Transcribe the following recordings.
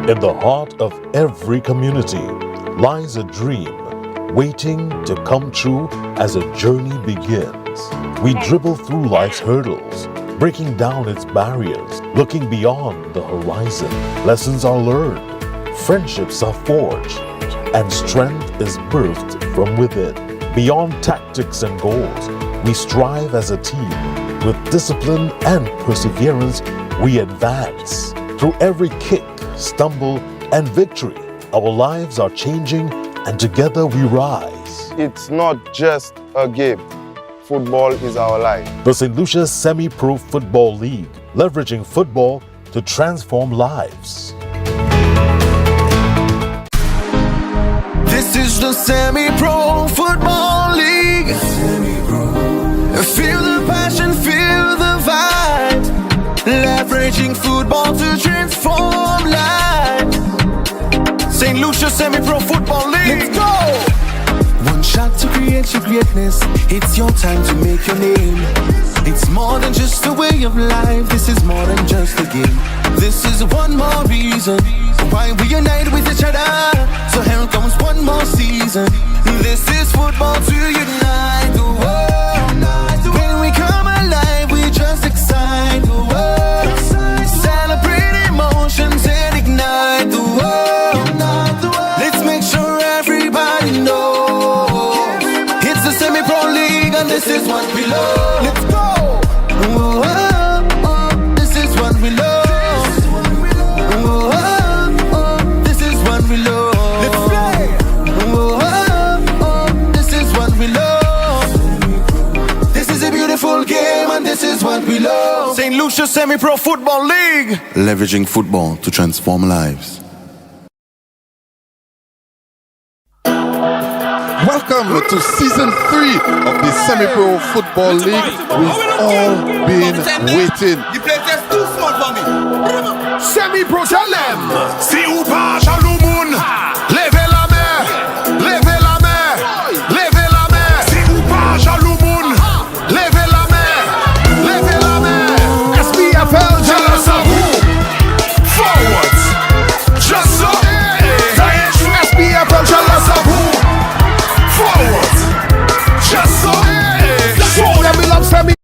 In the heart of every community lies a dream waiting to come true as a journey begins. We dribble through life's hurdles, breaking down its barriers, looking beyond the horizon. Lessons are learned, friendships are forged, and strength is birthed from within. Beyond tactics and goals, we strive as a team. With discipline and perseverance, we advance. Through every kick, stumble, and victory, our lives are changing, and together we rise. It's not just a game. Football is our life. The St. Lucia Semi-Pro Football League, leveraging football to transform lives. This is the Semi-Pro Football League. Feel the passion, feel the vibe. Leveraging football to transform life. St. Lucia Semi-Pro Football League. Let's go! One shot to create your greatness. It's your time to make your name. It's more than just a way of life. This is more than just a game. This is one more reason why we unite with each other. So here comes one more season. This is football to unite the world. When we come alive, we just excite the world. Celebrate emotions and ignite the world. Let's make sure everybody knows it's the Semi-Pro League and this is what we love. Let's go! Oh, oh, oh, this is what we love. Oh, oh, oh, this is what we love. Let's play! Oh, oh, oh, this is what we love. This is a beautiful game and this is what we love. St. Lucia Semi-Pro Football League. Leveraging football to transform lives. Welcome to season 3 of the Semi-Pro Football League. We've all been waiting. The place is too small for me. Semi-Pro Jalem. Si ou pas, jaloux moun, levez la main, levez la main, levez la main. Si ou pas, jaloux moun, levez la main, levez la main. SPFL Just a move, forward, just so. SPFL Just a move, forward, just so. Show them we love Semi.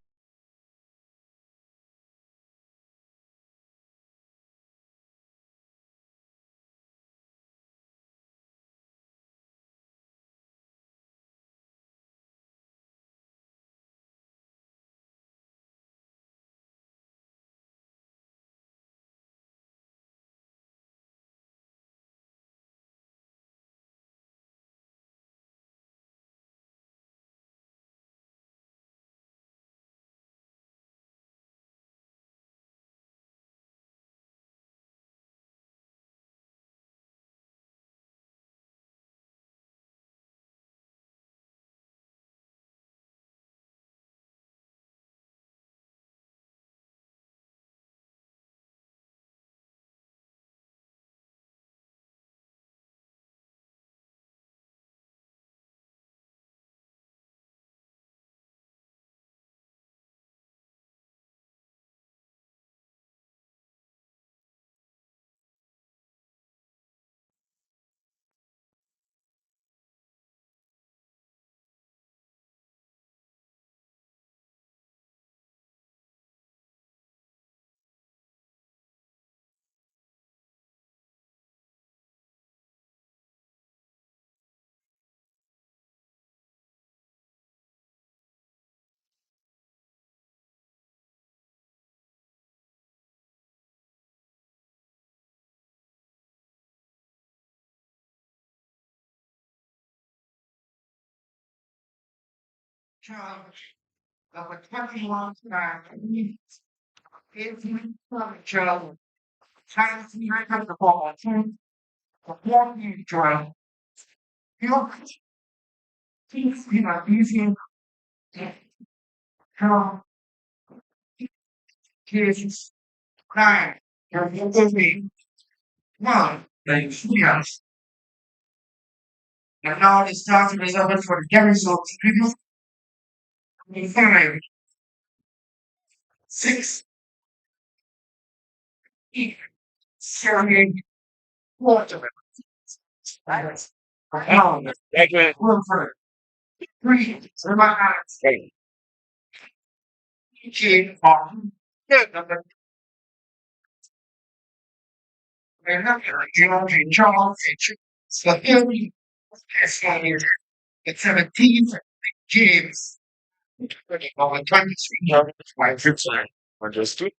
Of a 21 if you child, trying to break up the ball, the more you drive, you know, easy. Kids 9. You're with me. 1. Lucia. And now the starting is open for the Desruisseaux people. 5. 6. 8. 7. 4. Now, Wilfred. 3. Eugene on. George Charles. So here we it's 17th James. On 23. My fifth line. Understood.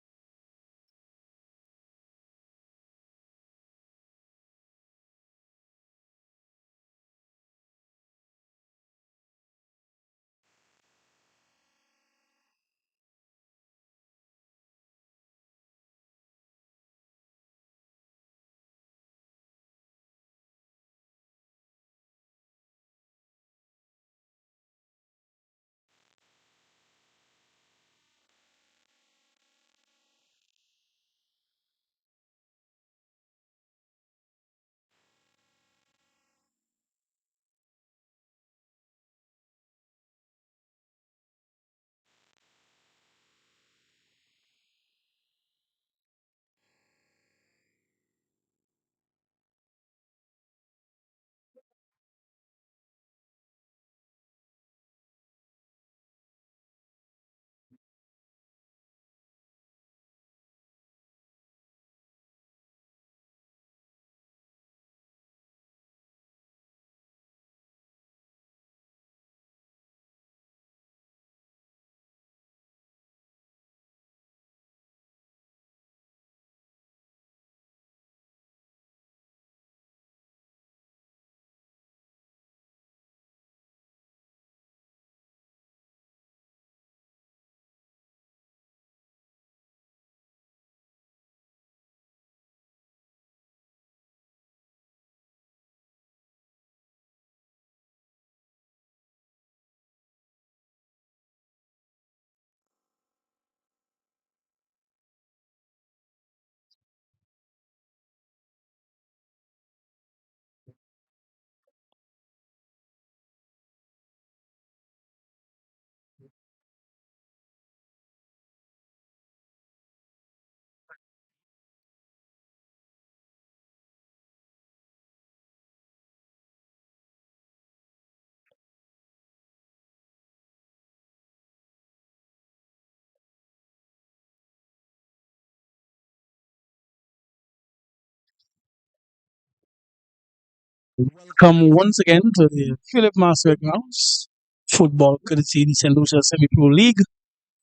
Welcome once again to the Philip Master Grounds football courtesy the St. Lucia Semi-Pro League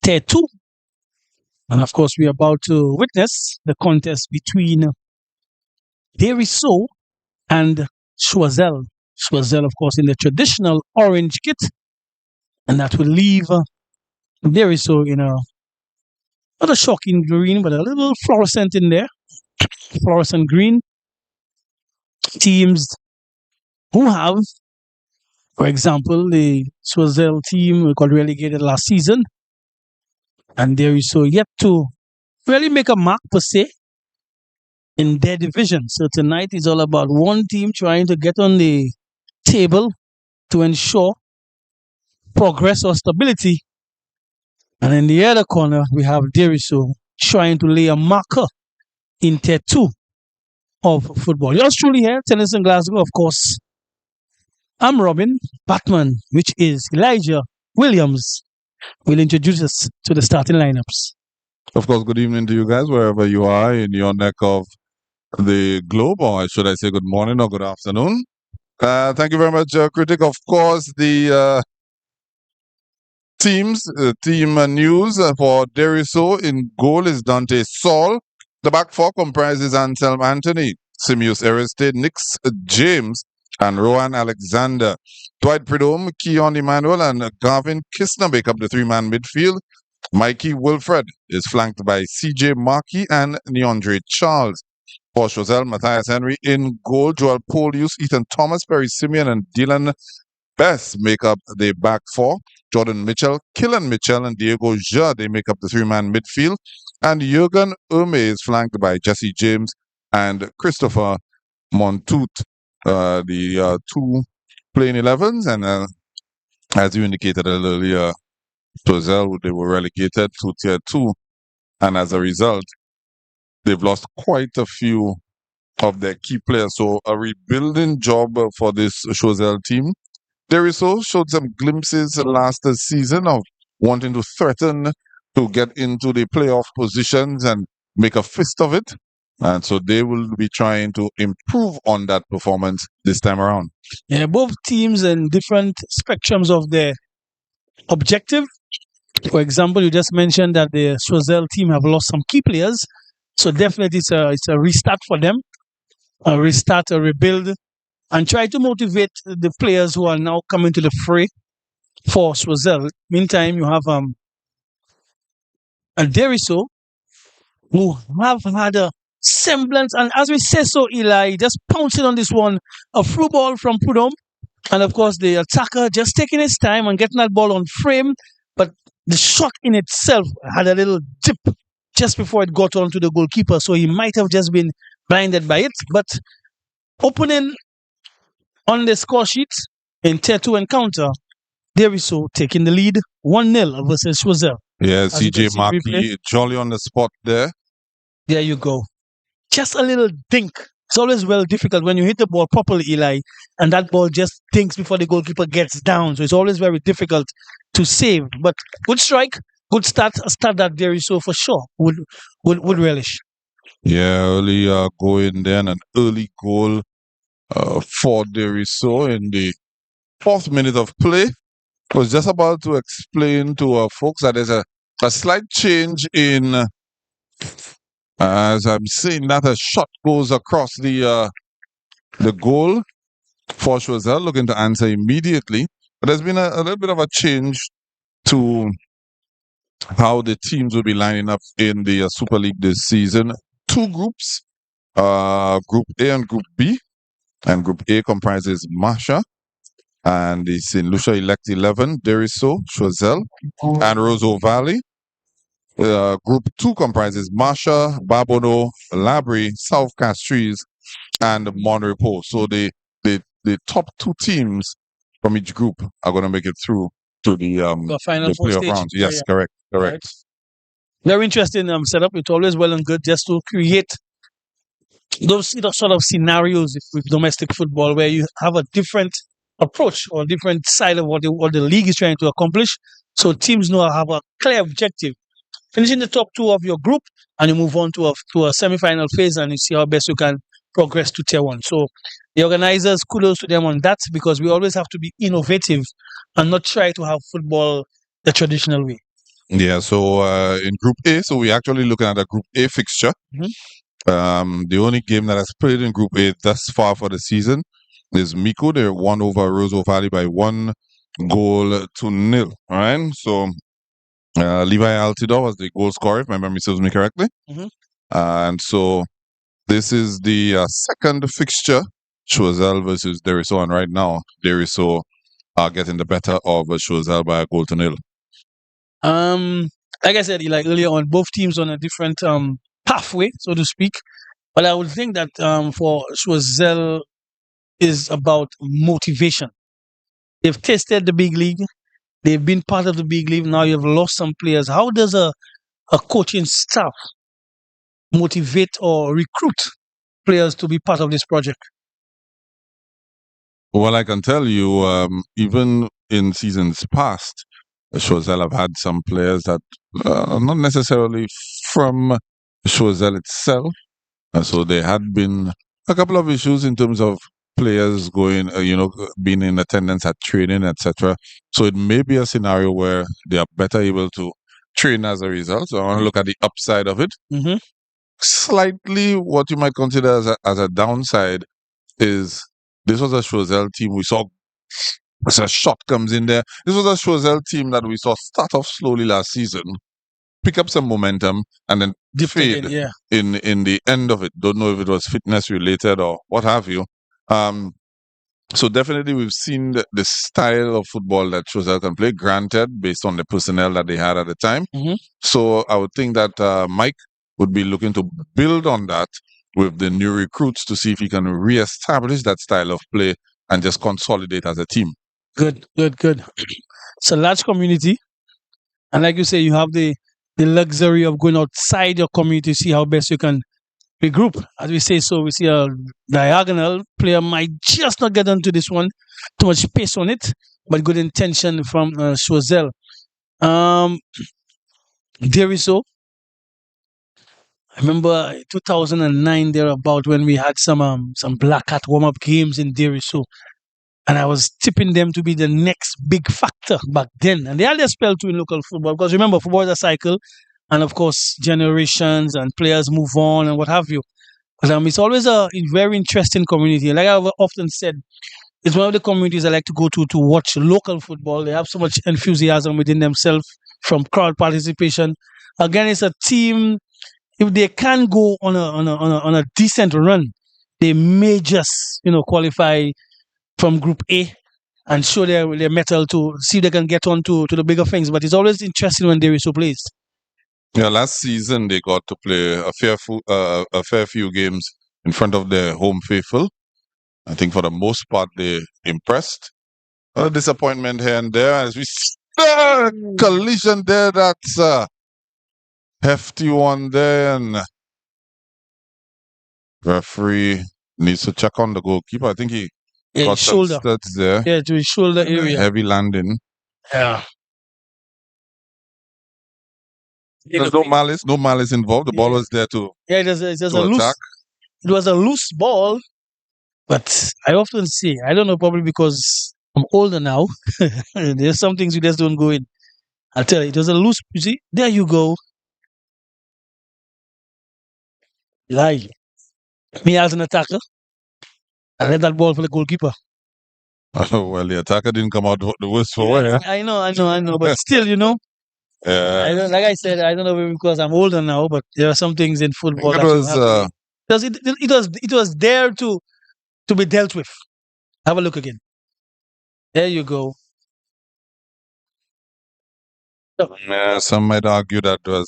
Tier 2. And of course, we are about to witness the contest between Desruisseaux and Choiseul. Choiseul, of course, in the traditional orange kit. And that will leave Desruisseaux in a not a shocking green, but a little fluorescent in there. Fluorescent green. Teams who have, for example, the Choiseul team got relegated last season. And Desruisseaux yet to really make a mark per se in their division. So tonight is all about one team trying to get on the table to ensure progress or stability. And in the other corner, we have Desruisseaux trying to lay a marker in Tier 2 of football. Yours truly here, Tennis in Glasgow, of course. I'm Robin Batman, which is Elijah Williams, will introduce us to the starting lineups. Of course, good evening to you guys, wherever you are in your neck of the globe, or should I say good morning or good afternoon. Thank you very much, Critic. Of course, the team news for Desruisseaux in goal is Dante Saul. The back four comprises Anselm Anthony, Simius Aristide, Nix James, and Rowan Alexander. Dwight Prudhomme, Keon Emmanuel, and Garvin Kistner make up the three-man midfield. Mikey Wilfred is flanked by CJ Markey and Neandre Charles. For Choiseul, Matthias Henry in goal. Joel Polius, Ethan Thomas, Perry Simeon, and Dylan Best make up the back four. Jordan Mitchell, Killen Mitchell, and Diego Ja, they make up the three-man midfield. And Jurgen Erme is flanked by Jesse James and Christopher Montout, the two playing 11s. And as you indicated a little earlier, Choiseul, they were relegated to Tier 2. And as a result, they've lost quite a few of their key players. So a rebuilding job for this Choiseul team. Desruisseaux showed some glimpses last season of wanting to threaten to get into the playoff positions and make a fist of it. And so they will be trying to improve on that performance this time around. Yeah, both teams in different spectrums of their objective. For example, you just mentioned that the Choiseul team have lost some key players. So definitely it's a restart for them. A restart, a rebuild, and try to motivate the players who are now coming to the fray for Choiseul. Meantime, you have a Desruisseaux who have had a semblance, and as we say so, Eli, just pouncing on this one, a through ball from Prudhomme, and of course the attacker just taking his time and getting that ball on frame, but the shot in itself had a little dip just before it got onto the goalkeeper, so he might have just been blinded by it. But opening on the score sheet in Tier 2 encounter, Desruisseaux taking the lead 1-0 versus Choiseul. Yeah, As you CJ can see, Markey replay. jolly on the spot there. There you go. Just a little dink. It's always well difficult when you hit the ball properly, Eli, and that ball just dinks before the goalkeeper gets down. So it's always very difficult to save. But good strike, good start. A start that Desruisseaux for sure would relish. Yeah, early go in there and an early goal for Desruisseaux in the 4th minute of play. I was just about to explain to our folks that there's a slight change in, as I'm saying that a shot goes across the goal for Choiseul, looking to answer immediately. But there's been a little bit of a change to how the teams will be lining up in the Super League this season. 2 groups, Group A and Group B. And Group A comprises Masha and the St. Lucia Elect 11, Desruisseaux, Choiseul, and Roseau Valley. Group 2 comprises Masha, Babono, Labrie, South Castries, and Monrepo. So the top 2 teams from each group are going to make it through to the final the four playoff stage. rounds. Yes, Yeah. correct. Right. Very interesting setup. It's always well and good just to create those sort of scenarios with domestic football where you have a different approach or different side of what the league is trying to accomplish. So teams know have a clear objective. Finishing the top 2 of your group, and you move on to a semi-final phase, and you see how best you can progress to Tier 1. So the organizers, kudos to them on that, because we always have to be innovative and not try to have football the traditional way. Yeah, so in Group A, so we're actually looking at a Group A fixture. The only game that has played in Group A thus far for the season is Miko. They won over Roseau Valley by 1 goal to 0. All right, so Levi Altidore was the goal scorer, if my memory serves me correctly. And so this is the second fixture, Choiseul versus Desruisseaux, and right now Desruisseaux are getting the better of Choiseul by a goal to 0. Like I said, like earlier on, both teams on a different pathway, so to speak. But I would think that for Choiseul is about motivation. They've tasted the big league. They've been part of the big league. Now you've lost some players. How does a coaching staff motivate or recruit players to be part of this project? Well, I can tell you, even in seasons past, Choiseul have had some players that are not necessarily from Choiseul itself. So there had been a couple of issues in terms of players going, being in attendance at training, etc. So it may be a scenario where they are better able to train as a result. So I want to look at the upside of it. Slightly, what you might consider as a downside is this was a Choiseul team we saw. As a shot comes in there. This was a Choiseul team that we saw start off slowly last season, pick up some momentum, and then fade in the end of it. Don't know if it was fitness related or what have you. So definitely we've seen the style of football that Choiseul can play, granted, based on the personnel that they had at the time. Mhm. So I would think that Mike would be looking to build on that with the new recruits to see if he can reestablish that style of play and just consolidate as a team. Good. It's a large community, and like you say, you have the luxury of going outside your community to see how best you can regroup. As we say, so we see a diagonal player might just not get onto this one, too much space on it, but good intention from Choiseul. Desruisseaux, I remember 2009 thereabout when we had some black hat warm up games in Desruisseaux, and I was tipping them to be the next big factor back then. And they had their spell too in local football because remember, football is a cycle, and of course, generations and players move on and what have you. But it's always a very interesting community. Like I've often said, it's one of the communities I like to go to watch local football. They have so much enthusiasm within themselves from crowd participation. Again, it's a team. If they can go on a decent run, they may just qualify from Group A and show their mettle to see if they can get on to the bigger things. But it's always interesting when Desruisseaux plays. Yeah, last season they got to play a fair few games in front of their home faithful. I think for the most part they impressed. A disappointment here and there as we collision there. That's a hefty one there, and referee needs to check on the goalkeeper. I think he got some shoulder. studs there. Yeah, to his shoulder area. Heavy landing. Yeah. There's no malice involved. The ball was there to attack. It was a loose ball, but I often say, I don't know, probably because I'm older now. There's some things you just don't go in. I'll tell you, it was a loose. You see, there you go. Lie. Me as an attacker, I let that ball for the goalkeeper. Well, the attacker didn't come out the worst for wear. I know, but still, Yeah. like I said, I don't know maybe because I'm older now, but there are some things in football it was there to be dealt with. Have a look again. There you go. Yeah, some might argue that was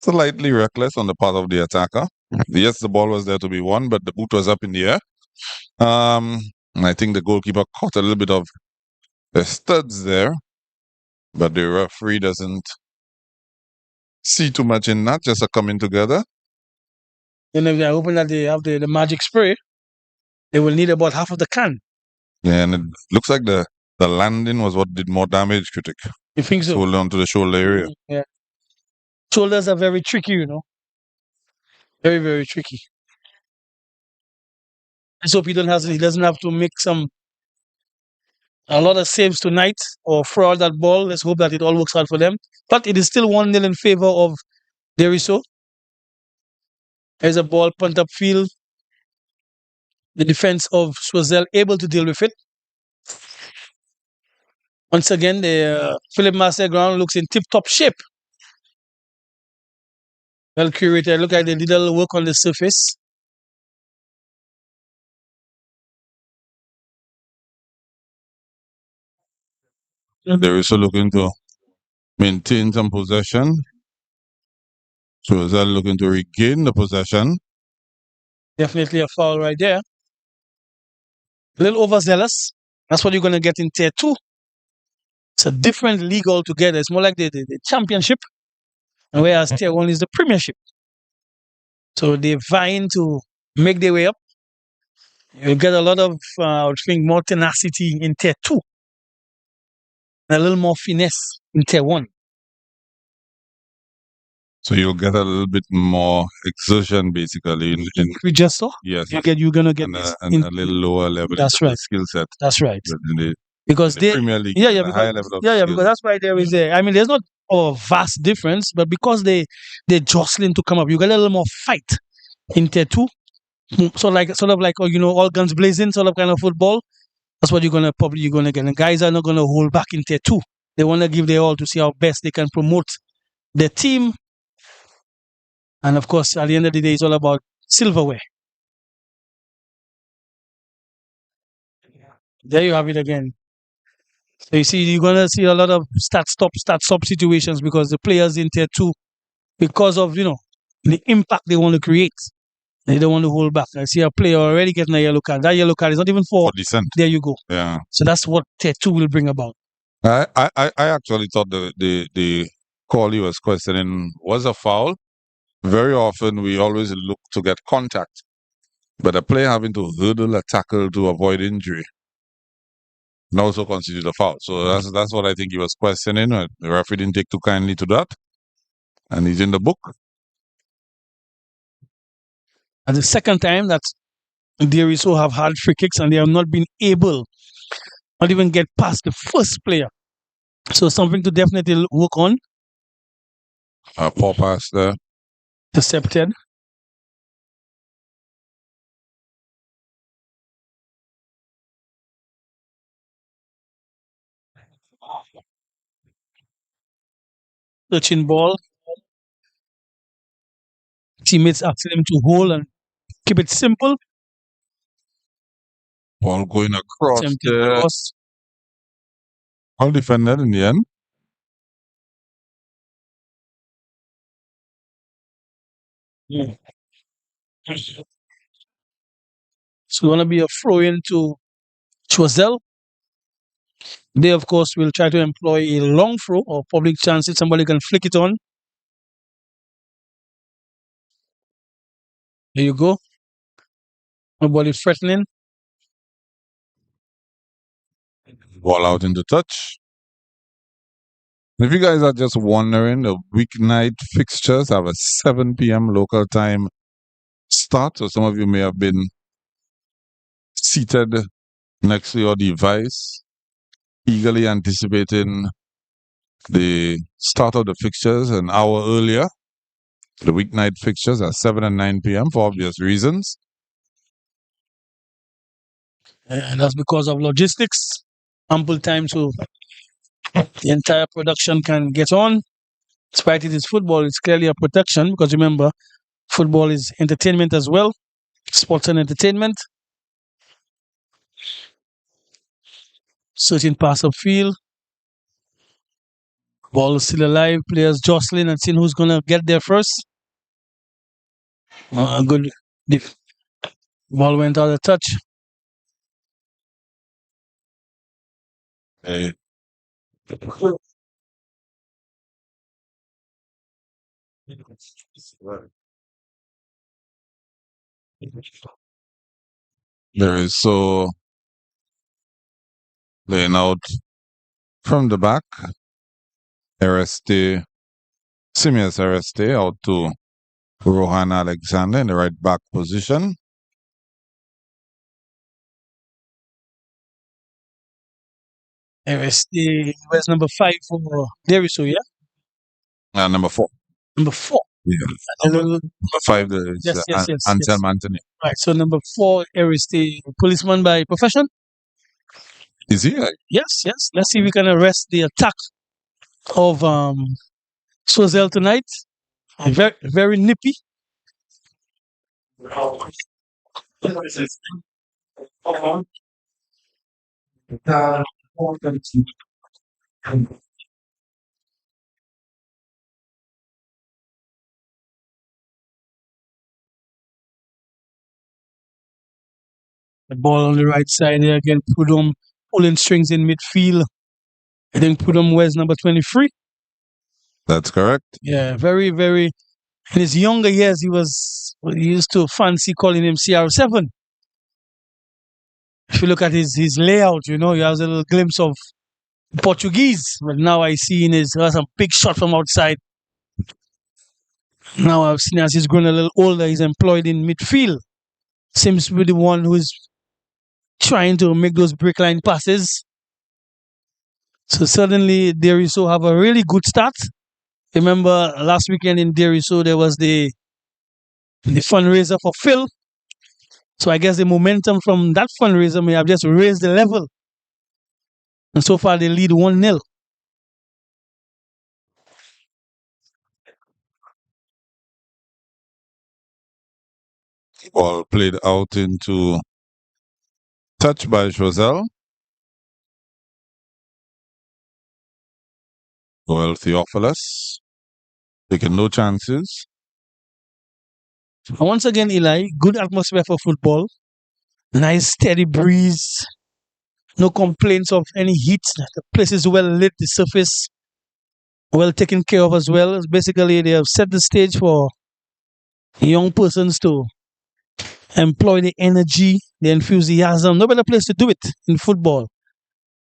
slightly reckless on the part of the attacker. Yes, the ball was there to be won, but the boot was up in the air. And I think the goalkeeper caught a little bit of the studs there, but the referee doesn't see too much in that, just a coming together. And if they're hoping that they have the magic spray, they will need about half of the can. Yeah, and it looks like the landing was what did more damage, Critic. You think so? Hold on to the shoulder area. Yeah. Shoulders are very tricky, Very, very tricky. Let's hope he doesn't have to make a lot of saves tonight or throw out that ball. Let's hope that it all works out for them. But it is still 1-0 in favor of Desruisseaux. There's a ball punt up field. The defense of Choiseul able to deal with it. Once again, the Philip Master ground looks in tip-top shape. Well curated. Look at the little work on the surface. They're also looking to maintain some possession. Choiseul looking to regain the possession. Definitely a foul right there. A little overzealous. That's what you're going to get in Tier 2. It's a different league altogether. It's more like the championship, and whereas Tier 1 is the premiership. So they're vying to make their way up. You get a lot of, I would think, more tenacity in Tier 2. And a little more finesse in Tier 1. So you'll get a little bit more exertion, basically. We just saw. Yes. You're gonna get a little lower level. That's right. Skill set. That's right. Because the Premier League, because, higher level of because that's why there is there's not a vast difference, but because they're jostling to come up, you get a little more fight in Tier 2. So sort of like all guns blazing sort of kind of football. That's what you're gonna get. And guys are not gonna hold back in Tier 2. They want to give their all to see how best they can promote their team. And of course, at the end of the day, it's all about silverware. There you have it again. So you see, you're gonna see a lot of start stop situations because the players in tier 2, because of the impact they want to create, they don't want to hold back. I see a player already getting a yellow card. That yellow card is not even for. For descent. There you go. Yeah. So that's what tier 2 will bring about. I actually thought the call he was questioning was a foul. Very often we always look to get contact, but a player having to hurdle a tackle to avoid injury and also constitute a foul. So that's what I think he was questioning. The referee didn't take too kindly to that, and he's in the book. And the second time that Desruisseaux have had free kicks and they have not been able, not even get past the first player. So something to definitely work on. Poor pass there. Intercepted. Touching ball. Teammates asking him to hold and keep it simple. Ball going across Attempted there. cross. All defended in the end. So going to be a throw into Choiseul. They, of course, will try to employ a long throw or public chance if somebody can flick it on. There you go. Nobody threatening. Ball out into touch. If you guys are just wondering, the weeknight fixtures have a 7 p.m. local time start. So some of you may have been seated next to your device, eagerly anticipating the start of the fixtures an hour earlier. The weeknight fixtures are 7 and 9 p.m. for obvious reasons. And that's because of logistics. Ample time so the entire production can get on. Despite it is football, it's clearly a protection because remember, football is entertainment as well. Sports and entertainment. Certain parts of field. Ball is still alive. Players jostling and seeing who's going to get there first. Good. Ball went out of touch. Hey. There is so laying out from the back. Arreste, Simius Arreste out to Rohan Alexander in the right back position. Arreste was number 5 for Desruisseaux, yeah? Number 4. Number 4. Yeah. Number 5 is Yes. Anselm Anthony. Right. So number 4, Arreste, policeman by profession. Is he? Yes. Let's see if we can arrest the attack of Choiseul tonight. Very, very nippy. The ball on the right side here again. Prudhomme pulling strings in midfield. I think Prudhomme wears number 23. That's correct. Yeah, very, very. In his younger years, he used to fancy calling him CR7. If you look at his layout, he has a little glimpse of Portuguese. But now I see he has a big shot from outside. Now I've seen as he's grown a little older, he's employed in midfield. Seems to be the one who's trying to make those break line passes. So suddenly Desruisseaux have a really good start. Remember last weekend in Desruisseaux there was the fundraiser for Phil. So I guess the momentum from that fundraiser may have just raised the level. And so far they lead 1-0. Ball played out into touch by Choiseul. Well, Theophilus taking no chances. And once again, Eli, good atmosphere for football. Nice steady breeze. No complaints of any heat. The place is well lit, the surface well taken care of as well. Basically, they have set the stage for young persons to employ the energy, the enthusiasm. No better place to do it in football.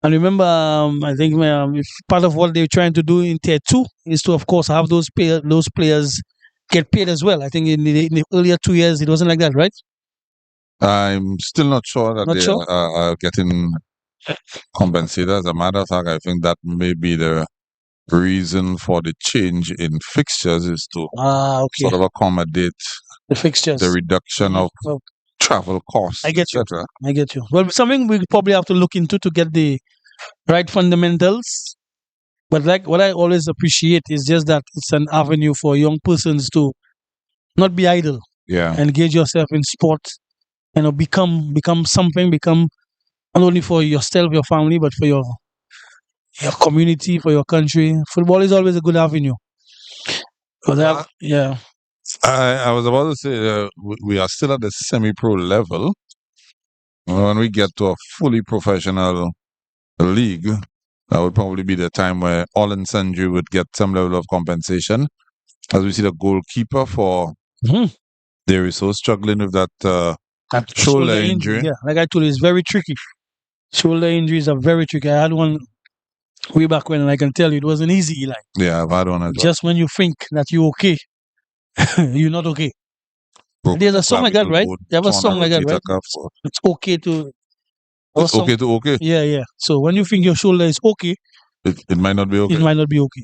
And remember, I think if part of what they're trying to do in Tier 2 is to, of course, have those players get paid as well. I think in the earlier 2 years, it wasn't like that, right? I'm still not sure that Not they sure? are getting compensated. As a matter of fact, I think that may be the reason for the change in fixtures is to Okay. sort of accommodate The fixtures. the reduction of Oh, travel costs, I get you. etc. I get you. Well, something we probably have to look into to get the right fundamentals. But like what I always appreciate is just that it's an avenue for young persons to not be idle, Yeah. engage yourself in sport, become something, become not only for yourself, your family, but for your community, for your country. Football is always a good avenue. Yeah. I was about to say we are still at the semi-pro level. When we get to a fully professional league, that would probably be the time where all and sundry would get some level of compensation. As we see the goalkeeper for Mhm. Desruisseaux struggling with that shoulder injury. Yeah, like I told you, it's very tricky. Shoulder injuries are very tricky. I had one way back when, and I can tell you it wasn't easy. Like Yeah, I've had one as well. just when you think that you're okay, you're not okay. Broke There's a song like that, clavicle right? bone, They have a torn song like that, rotator right? cuff. It's okay to. Our It's song- okay to okay. Yeah, yeah. So when you think your shoulder is okay, It might not be okay. it might not be okay.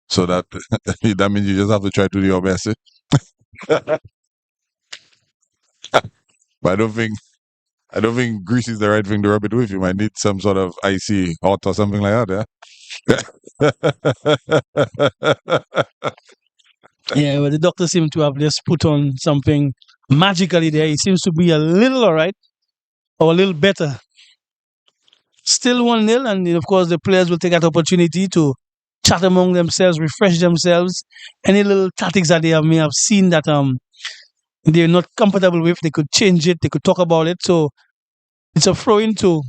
So that that means you just have to try to do your best. But I don't think grease is the right thing to rub it with. You might need some sort of icy hot or something like that. Yeah, but the doctor seemed to have just put on something magically there. He seems to be a little all right, or a little better. Still 1-0, and of course the players will take that opportunity to chat among themselves, refresh themselves. Any little tactics that they may have seen that they're not comfortable with, they could change it. They could talk about it. So it's a throw into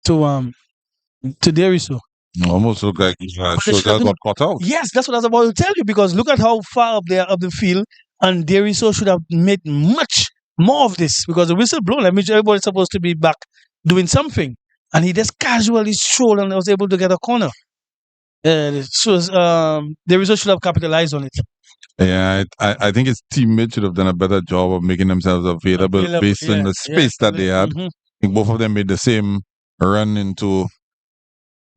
Desruisseaux. Almost look like Choiseul got caught out. Yes, that's what I was about to tell you, because look at how far up there up the field, and Desruisseaux should have made much more of this, because the whistle blown. I mean, everybody's supposed to be back doing something, and he just casually strolled and was able to get a corner. Desruisseaux should have capitalized on it. Yeah, I think his teammates should have done a better job of making themselves available based on the space that they had. Mhm. I think both of them made the same run into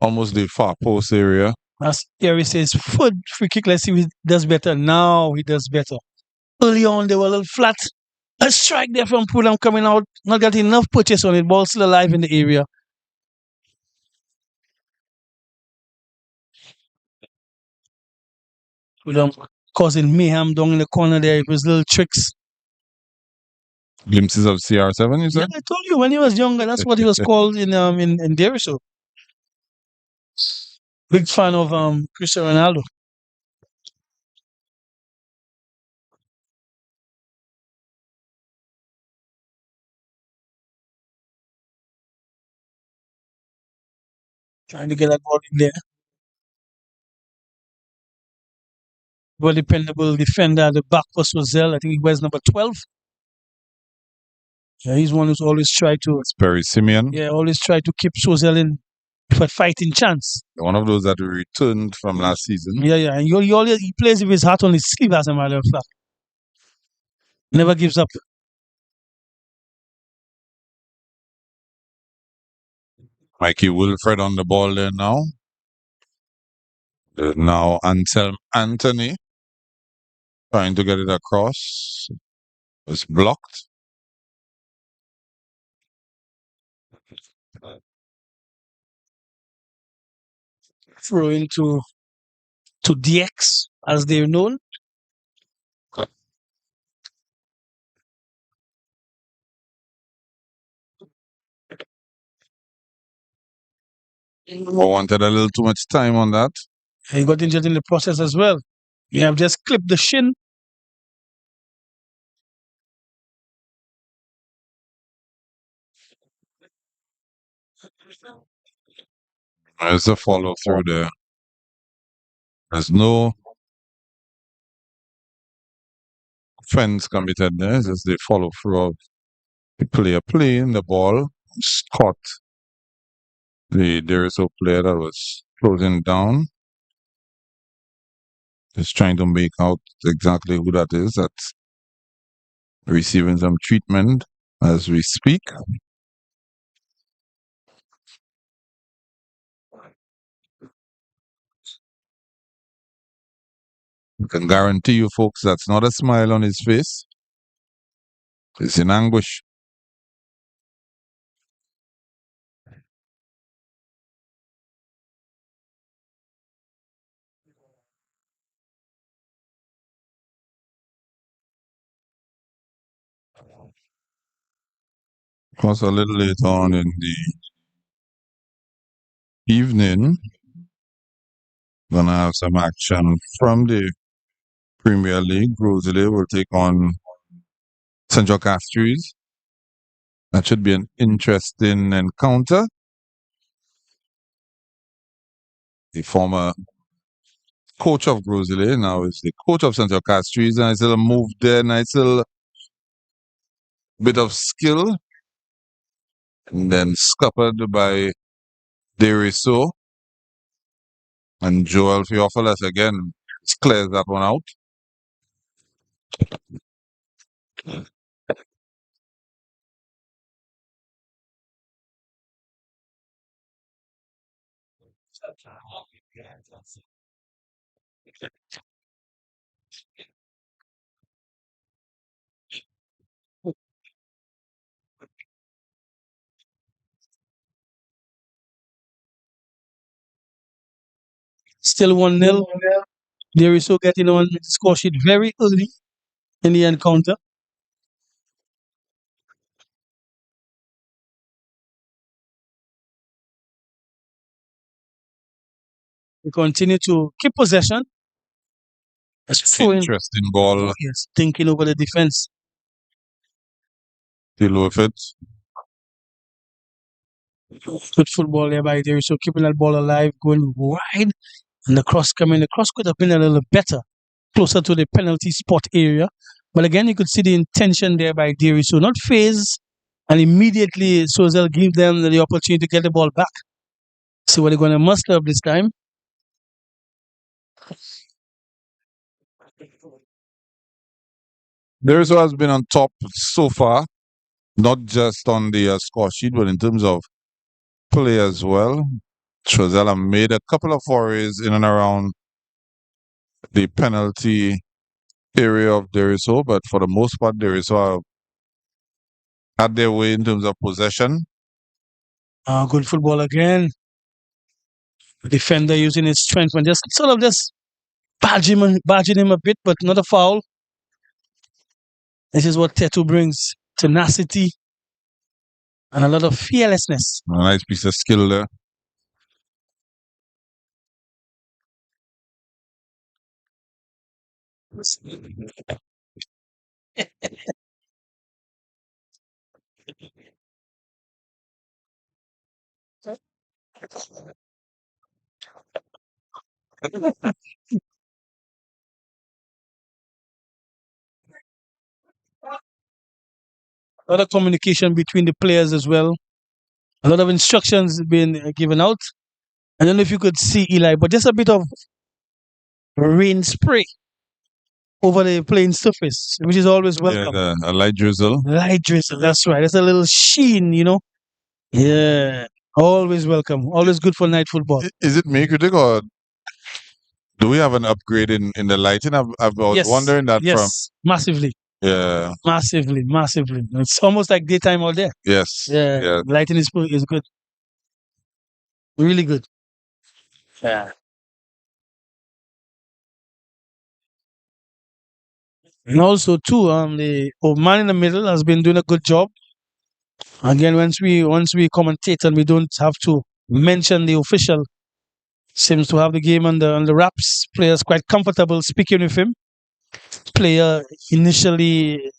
almost the far post area. As Terry says, free kick, let's see if he does better. Now he does better. Early on, they were a little flat. A strike there from Fulham coming out, not got enough purchase on it. Ball still alive in the area. Fulham causing mayhem down in the corner there with his little tricks. Glimpses of CR7, you Yeah, said? I told you when he was younger, that's what he was called in Desruisseaux. Big fan of Cristiano Ronaldo. Trying to get that ball in there. Well dependable defender at the back for Choiseul. I think he wears number 12. Yeah, he's one who's always tried to Perry Simeon. Yeah, always try to keep Choiseul in for a fighting chance. One of those that we returned from last season. Yeah, yeah. And he plays with his heart on his sleeve, as a matter of fact. Never gives up. Mikey Wilfred on the ball there now. Now Anselm Anthony trying to get it across. It's blocked. Throw into DX, as they're known. wanted a little too much time on that. He got injured in the process as well. You have just clipped the shin. There's a follow through there. There's no offense committed there. It's just the follow through of the player playing the ball. Caught the Desruisseaux player that was closing down. Just trying to make out exactly who that is that's receiving some treatment as we speak. I can guarantee you folks that's not a smile on his face. It's in anguish. Of course, a little later on in the evening, gonna have some action from the Premier League. Choiseul will take on Central Castries. That should be an interesting encounter. The former coach of Choiseul now is the coach of Central Castries. Nice little move there, nice little bit of skill. And then scuppered by Desruisseaux. And Joel Theophilus again clears that one out. Still 1-0. Desruisseaux getting on the score sheet very early in the encounter. We continue to keep possession. Interesting ball. Yes, thinking over the defense. Deal with it. Good football there by Desruisseaux, keeping that ball alive, going wide, and the cross coming. The cross could have been a little better, closer to the penalty spot area. But again, you could see the intention there by Desruisseaux, not phase, and immediately Choiseul give them the opportunity to get the ball back. See what they're going to muster up this time. Desruisseaux has been on top so far, not just on the score sheet, but in terms of play as well. Choiseul have made a couple of forays in and around the penalty area of Desruisseaux, but for the most part, Desruisseaux have had their way in terms of possession. Good football again. Defender using his strength and just sort of just badging him a bit, but not a foul. This is what Tetu brings: tenacity and a lot of fearlessness. A nice piece of skill there. A lot of communication between the players as well. A lot of instructions being given out. I don't know if you could see Eli, but just a bit of rain spray over the playing surface, which is always welcome. Yeah, a light drizzle. Light drizzle, that's right. There's a little sheen, you know. Yeah, always welcome. Always good for night football. Is it me critic or do we have an upgrade in the lighting? I was wondering that from. Massively. Yeah. Massively. It's almost like daytime all day. Yes. Yeah. Lighting is good. Really good. Yeah. And also too, the man in the middle has been doing a good job. Again, once we commentate and we don't have to mentioned the official seems to have the game on the wraps. Players quite comfortable speaking with him. Player initially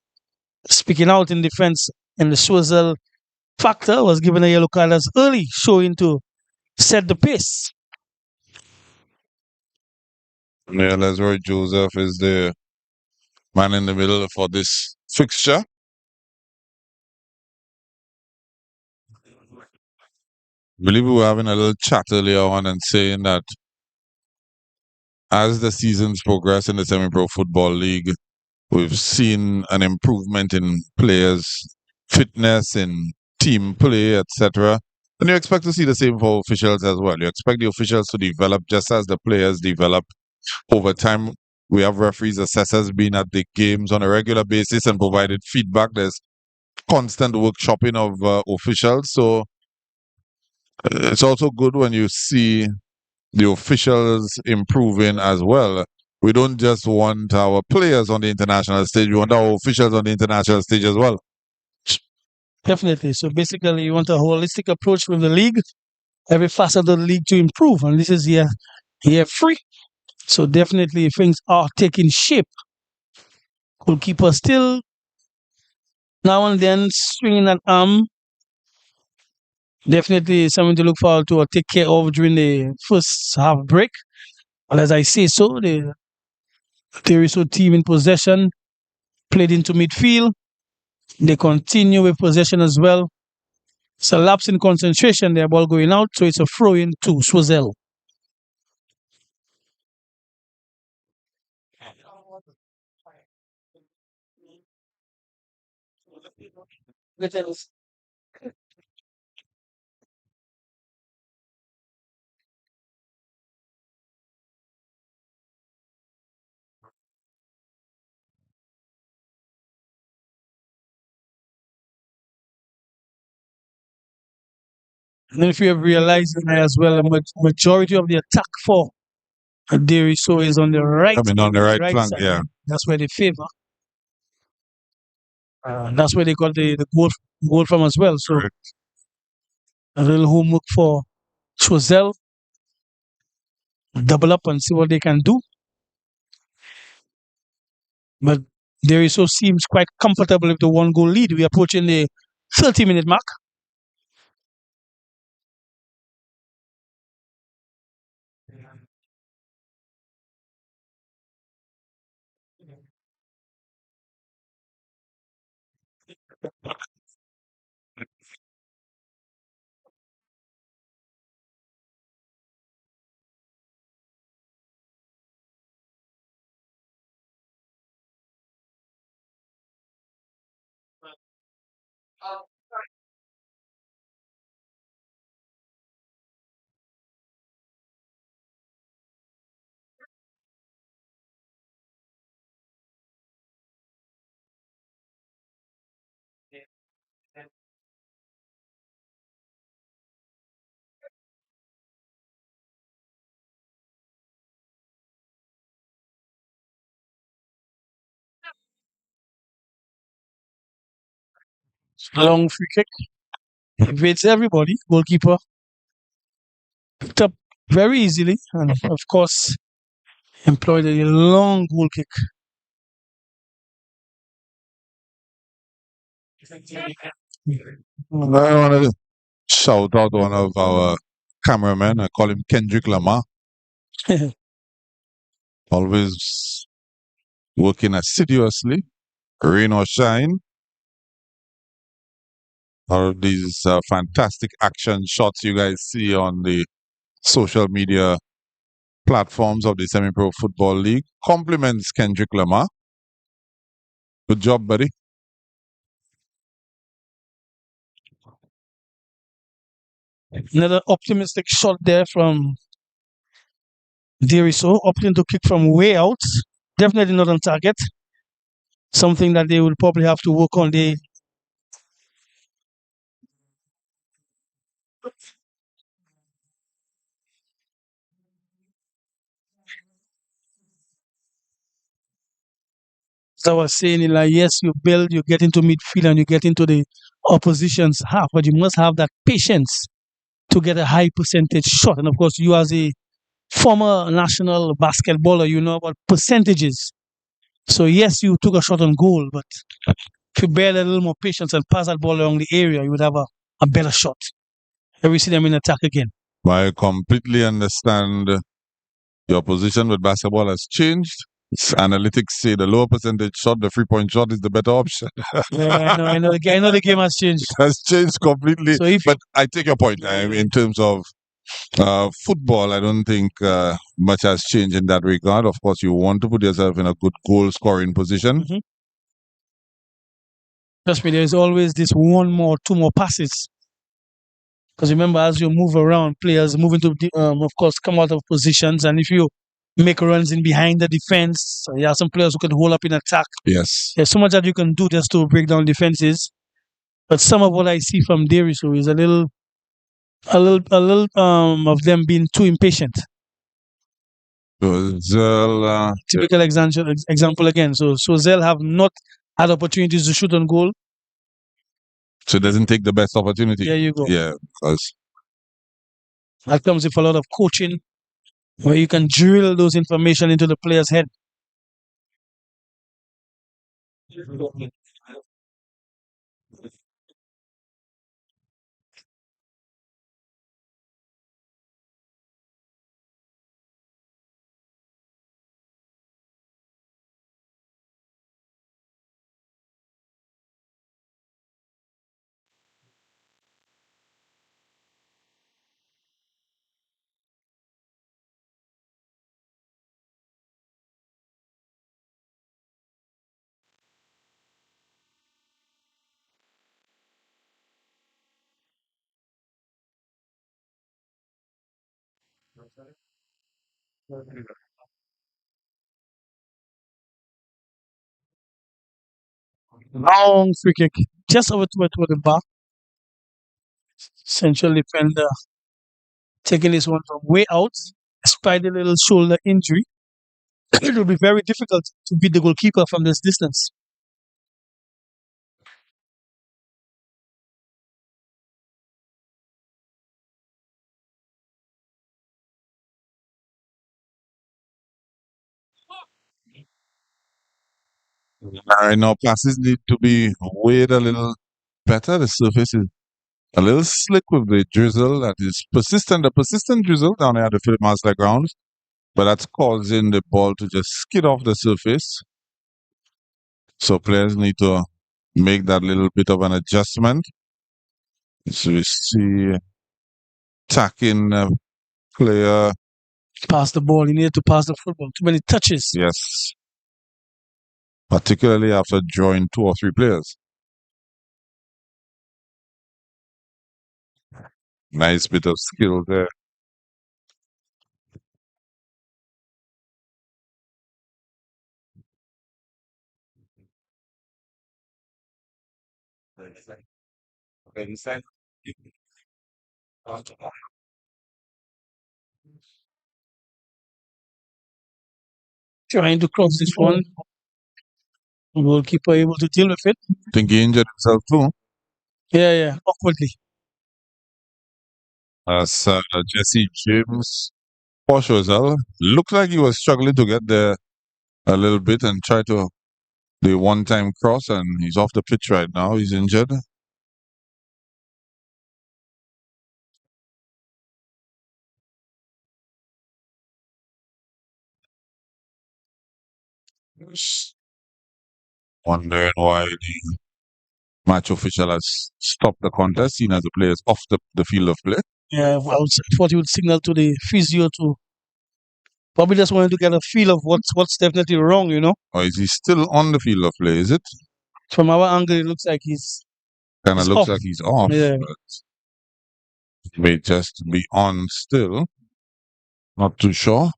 speaking out in defense, and the Choiseul factor was given a yellow card as early, showing to set the pace. Yeah, Lesroy Joseph is the man in the middle for this fixture. I believe we were having a little chat earlier on and saying that as the seasons progress in the Semi-Pro Football League, we've seen an improvement in players' fitness, in team play, etc. And you expect to see the same for officials as well. You expect the officials to develop just as the players develop over time. We have referees, assessors being at the games on a regular basis and provided feedback. There's constant workshopping of officials. So it's also good when you see the officials improving as well. We don't just want our players on the international stage, we want our officials on the international stage as well. Definitely. So basically, you want a holistic approach with the league, every facet of the league to improve. And this is year 3. So definitely things are taking shape. Goalkeeper still now and then swinging an arm. Definitely something to look forward to or take care of during the first half break. But as I say so, the Desruisseaux team in possession played into midfield. They continue with possession as well. It's a lapse in concentration, their ball going out, so it's a throw in to Choiseul. And if you have realized as well, a majority of the attack for Desruisseaux is on the right, Coming on the right flank, side. yeah. That's where they favor. That's where they got the goal from as well. So Correct. a little homework for Choiseul. Double up and see what they can do. But Desruisseaux seems quite comfortable with the 1-goal lead. We are approaching the 30-minute mark. Long free kick. Evades everybody. Goalkeeper picked up very easily and, of course, employed a long goal kick. I want to shout out one of our cameramen. I call him Kendrick Lamar. Always working assiduously, rain or shine. All of these fantastic action shots you guys see on the social media platforms of the Semi-Pro Football League compliments Kendrick Lamar. Good job, buddy. Another optimistic shot there from Desruisseaux, opting to kick from way out. Definitely not on target. Something that they will probably have to work on. As I was saying, like, yes, you build, you get into midfield and you get into the opposition's half, but you must have that patience to get a high percentage shot. And of course, you as a former national basketballer, you know about percentages. So yes, you took a shot on goal, but if you bear a little more patience and pass that ball along the area, you would have a better shot. And we see them in attack again. I completely understand your position with basketball has changed. Analytics say the lower percentage shot, the 3-point shot is the better option. Yeah, I know the game has changed. It has changed completely. So if But I take your point. In terms of football, I don't think much has changed in that regard. Of course, you want to put yourself in a good goal scoring position. Mhm. Trust me, there's always this one more, two more passes. Because remember, as you move around, players move into, of course, come out of positions. And if you make runs in behind the defense, you have some players who can hold up in attack. Yes. There's so much that you can do just to break down defenses. But some of what I see from Desruisseaux is a little of them being too impatient. Choiseul, Typical example again. So Choiseul have not had opportunities to shoot on goal. so it doesn't take the best opportunity. There you go. Yeah, because That comes with a lot of coaching, where you can drill those information into the player's head. Long free kick, just over to the bar. Central defender taking this one from way out, despite a little shoulder injury. It will be very difficult to beat the goalkeeper from this distance. I know passes need to be weighed a little better. The surface is a little slick with the drizzle that is persistent. A persistent drizzle down there at the Philip Master grounds, but that's causing the ball to just skid off the surface. So players need to make that little bit of an adjustment. So we see attacking player. Pass the ball. He needed to pass the football. Too many touches. Yes. Particularly after drawing 2 or 3 players. Nice bit of skill there. Trying to cross this one. Goalkeeper able to deal with it. Think he injured himself too. Yeah, awkwardly. As Jesse James for Choiseul looked like he was struggling to get there a little bit and try to the one-time cross, and he's off the pitch right now. He's injured. Wondering why the match official has stopped the contest, seen as the players off the field of play. Yeah, I thought he would signal to the physio to probably just wanted to get a feel of what's definitely wrong, you know. Or is he still on the field of play? Is it? From our angle, it looks like he's Kind of He's looks off. like he's off. Yeah. But he may just be on still. Not too sure.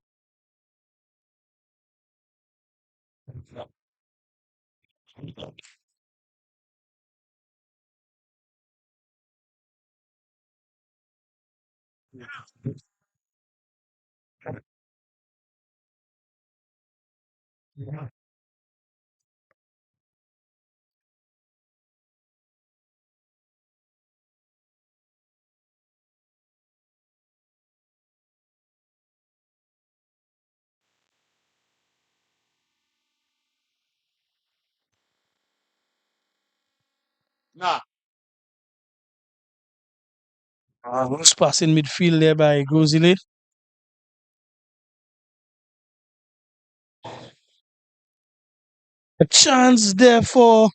Loose pass in midfield there by Grozile. A chance there for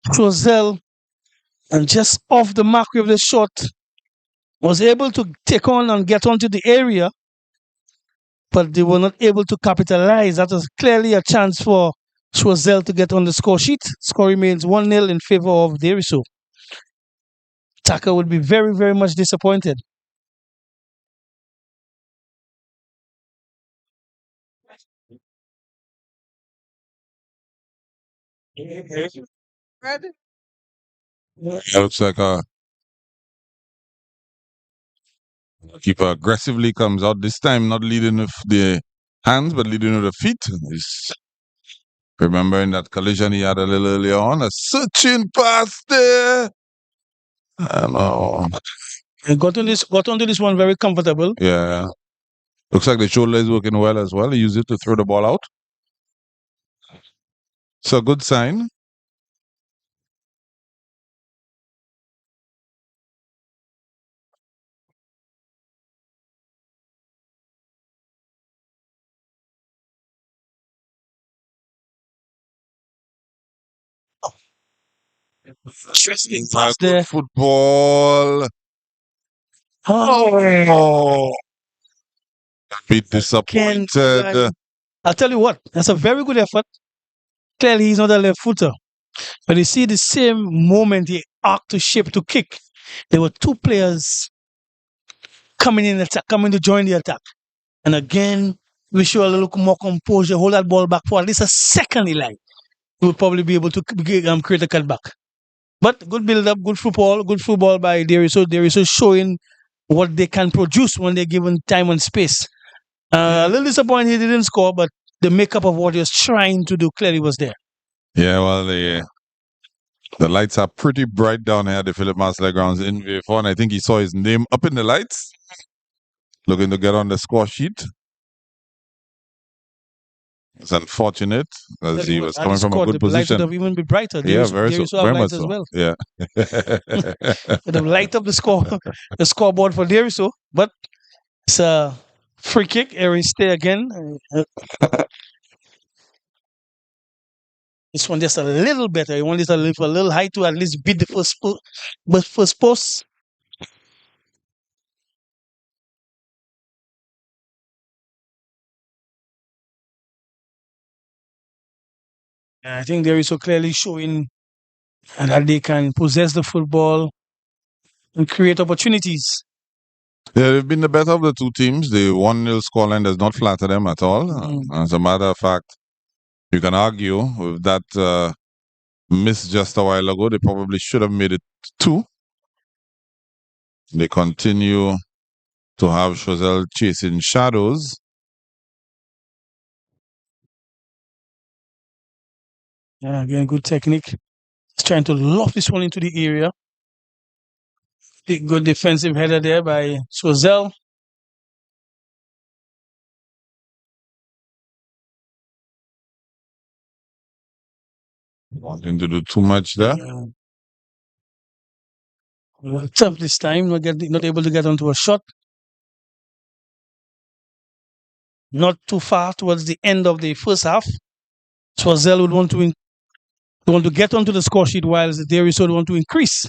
Choiseul, and just off the mark with the shot, was able to take on and get onto the area, but they were not able to capitalize. That was clearly a chance for Choiseul to get on the score sheet. Score remains 1-0 in favor of Desruisseaux. Taka would be very, very much disappointed. It looks like a keeper aggressively comes out this time, not leading with the hands, but leading with the feet. He's remembering that collision he had a little earlier on. A searching pass there. I know. He got onto this one very comfortable. Yeah. Looks like the shoulder is working well as well. He used it to throw the ball out. It's a good sign. Interesting Good pass there. football. Oh, Be disappointed. I'll tell you what, that's a very good effort. Clearly, he's not a left footer. But you see the same moment he arced to shape to kick, there were two players coming coming to join the attack. And again, we show a little more composure, hold that ball back for at least a second, Eli. We would probably be able to create a cutback. But good build up, good football by Desruisseaux. Desruisseaux showing what they can produce when they're given time and space. A little disappointed he didn't score, but the makeup of what he was trying to do clearly was there. Yeah, well, the lights are pretty bright down here at the Philip Masley grounds in V4, and I think he saw his name up in the lights, looking to get on the score sheet. It's unfortunate because he was coming from a good The lights would position. have even been brighter. Yeah, very so. Desruisseaux have Very much lights as so. well. Yeah. Would have light up the scoreboard for Desruisseaux, but it's a free kick. Aaron stay again. This one just a little better. You want this a little high to at least beat the first post. I think Desruisseaux clearly showing that they can possess the football and create opportunities. Yeah, they've been the better of the two teams. The 1-0 scoreline does not flatter them at all. As a matter of fact, you can argue with that miss just a while ago, they probably should have made it 2. They continue to have Choiseul chasing shadows. Yeah, again, good technique. He's trying to loft this one into the area. Good defensive header there by Choiseul. Wanting to do too much there. Tough this time, not able to get onto a shot. Not too far towards the end of the first half. Choiseul would want to get onto the score sheet, while Desruisseaux would want to increase.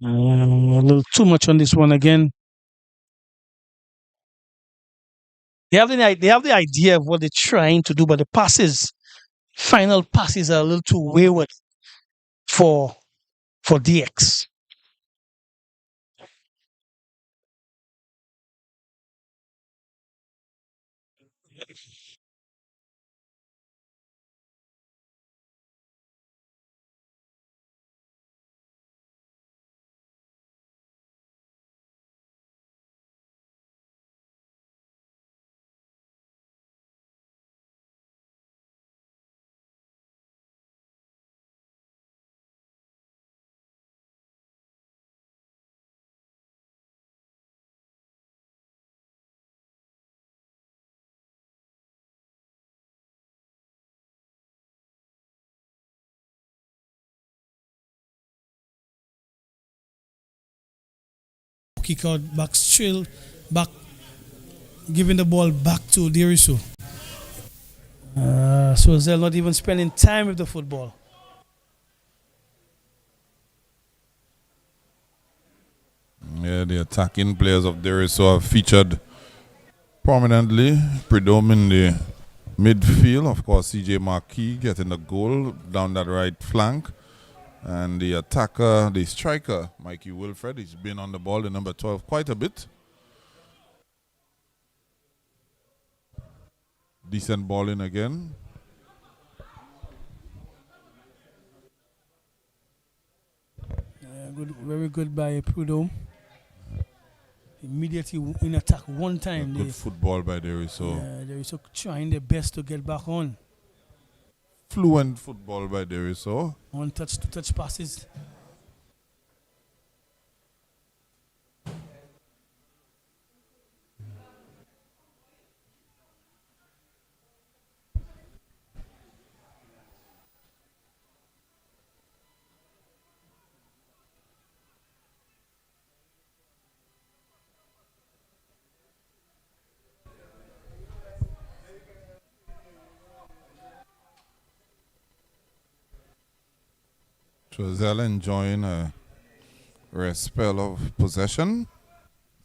A little too much on this one again. They have the idea of what they're trying to do, but the final passes are a little too wayward for DX. kick out, back straight, back, giving the ball back to Desruisseaux. Choiseul not even spending time with the football. Yeah, the attacking players of Desruisseaux have featured prominently, predominantly in the midfield. Of course, CJ Marquis getting the goal down that right flank. And the attacker, the striker, Mikey Wilfred, he's been on the ball, the number 12, quite a bit. Decent ball in again. Good, very good by Prudhomme. Immediately in attack one time. Good football by Desruisseaux. Desruisseaux trying their best to get back on. Fluent football by Desruisseaux. One touch, two touch passes. Choiseul enjoying a rest spell of possession.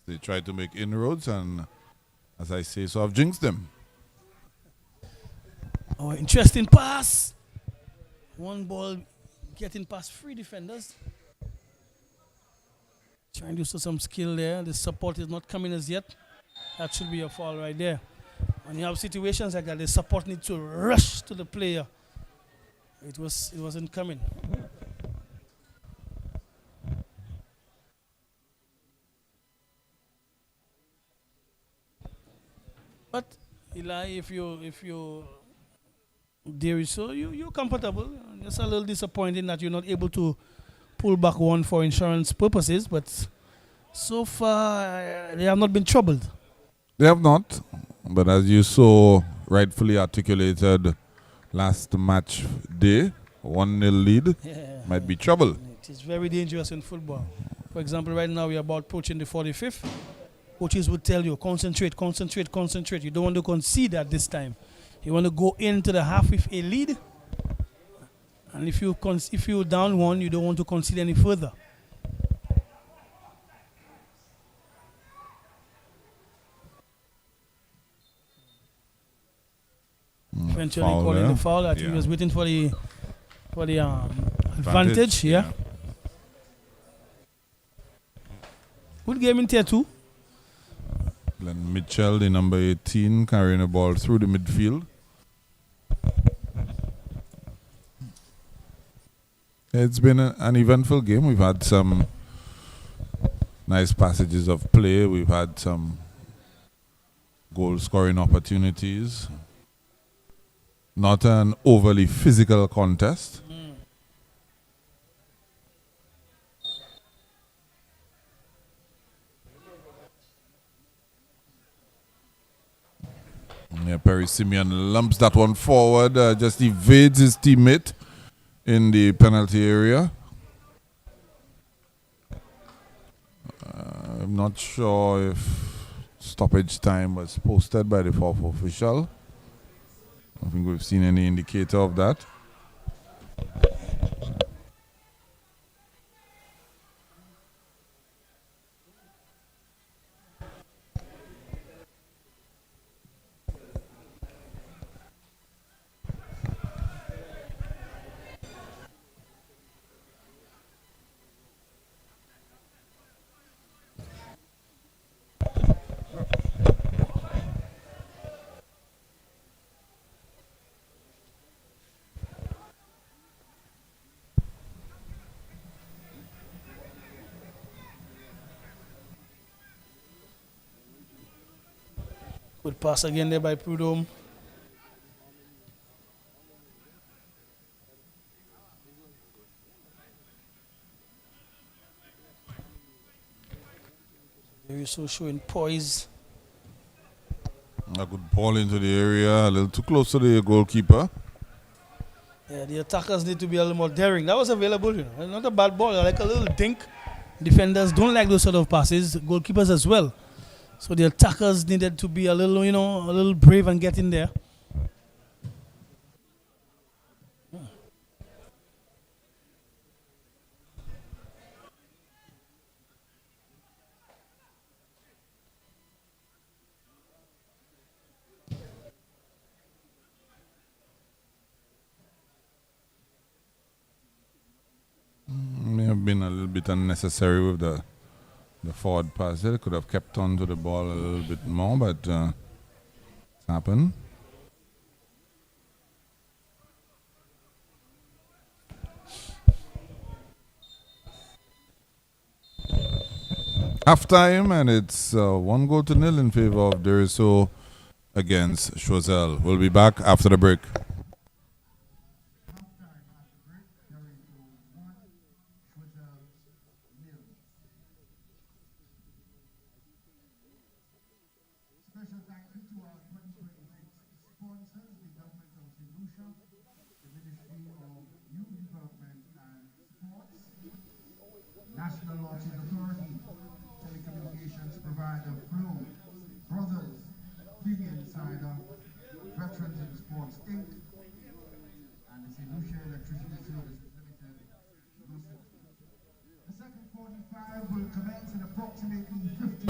They try to make inroads, and as I say, so I've jinxed them. Oh, interesting pass. One ball getting past 3 defenders. Trying to show some skill there. The support is not coming as yet. That should be a foul right there. When you have situations like that, the support needs to rush to the player. It wasn't coming. But Eli, if you Desruisseaux, you're comfortable. It's a little disappointing that you're not able to pull back one for insurance purposes, but so far they have not been troubled. They have not, but as you so rightfully articulated last match day, 1-0 lead might be trouble. It is very dangerous in football. For example, right now we are about approaching the 45th. Coaches would tell you, concentrate, concentrate, concentrate. You don't want to concede at this time. You want to go into the half with a lead. And if you're down one, you don't want to concede any further. Eventually calling the foul. I think he was waiting for the advantage. Yeah. Good game in tier 2. Glenn Mitchell, the number 18, carrying the ball through the midfield. It's been an eventful game. We've had some nice passages of play. We've had some goal-scoring opportunities. Not an overly physical contest. Yeah, Perry Simeon lumps that one forward, just evades his teammate in the penalty area. I'm not sure if stoppage time was posted by the fourth official. I don't think we've seen any indicator of that. Good pass again there by Prudhomme. Desruisseaux showing poise. A good ball into the area, a little too close to the goalkeeper. Yeah, the attackers need to be a little more daring. That was available, you know. Not a bad ball, like a little dink. defenders don't like those sort of passes, goalkeepers as well. So the attackers needed to be a little, a little brave and get in there. May have been a little bit unnecessary with the forward pass. They could have kept on to the ball a little bit more, but it's happened. Half time, and it's 1-0 in favor of Desruisseaux against Choiseul. We'll be back after the break. Special thank you to our 2026 sponsors, the government of Lucia, the Ministry of Youth Development and Sports, National Lottery Authority, telecommunications provider Flow, Brothers, Premium Insider, Veterans in Sports Inc., and the Lucia Electricity Services Limited, Lucia. The second 45 will commence in approximately 15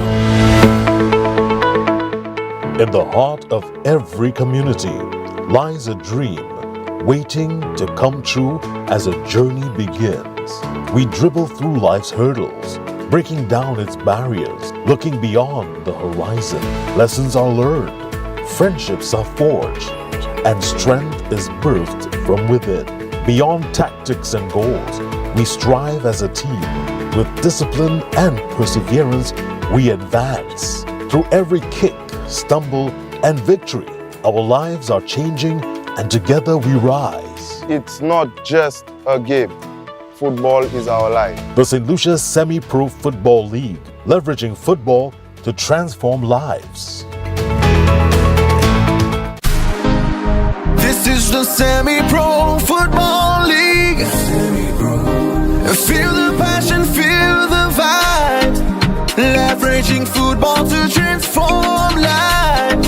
In the heart of every community lies a dream waiting to come true as a journey begins. We dribble through life's hurdles, breaking down its barriers, looking beyond the horizon. Lessons are learned, friendships are forged, and strength is birthed from within. Beyond tactics and goals, we strive as a team. With discipline and perseverance, we advance. Through every kick, stumble, and victory, our lives are changing, and together we rise. It's not just a game. Football is our life. The St. Lucia Semi-Pro Football League, leveraging football to transform lives. This is the Semi-Pro Football League. Feel the passion, feel the vibe. Leveraging football to transform lives.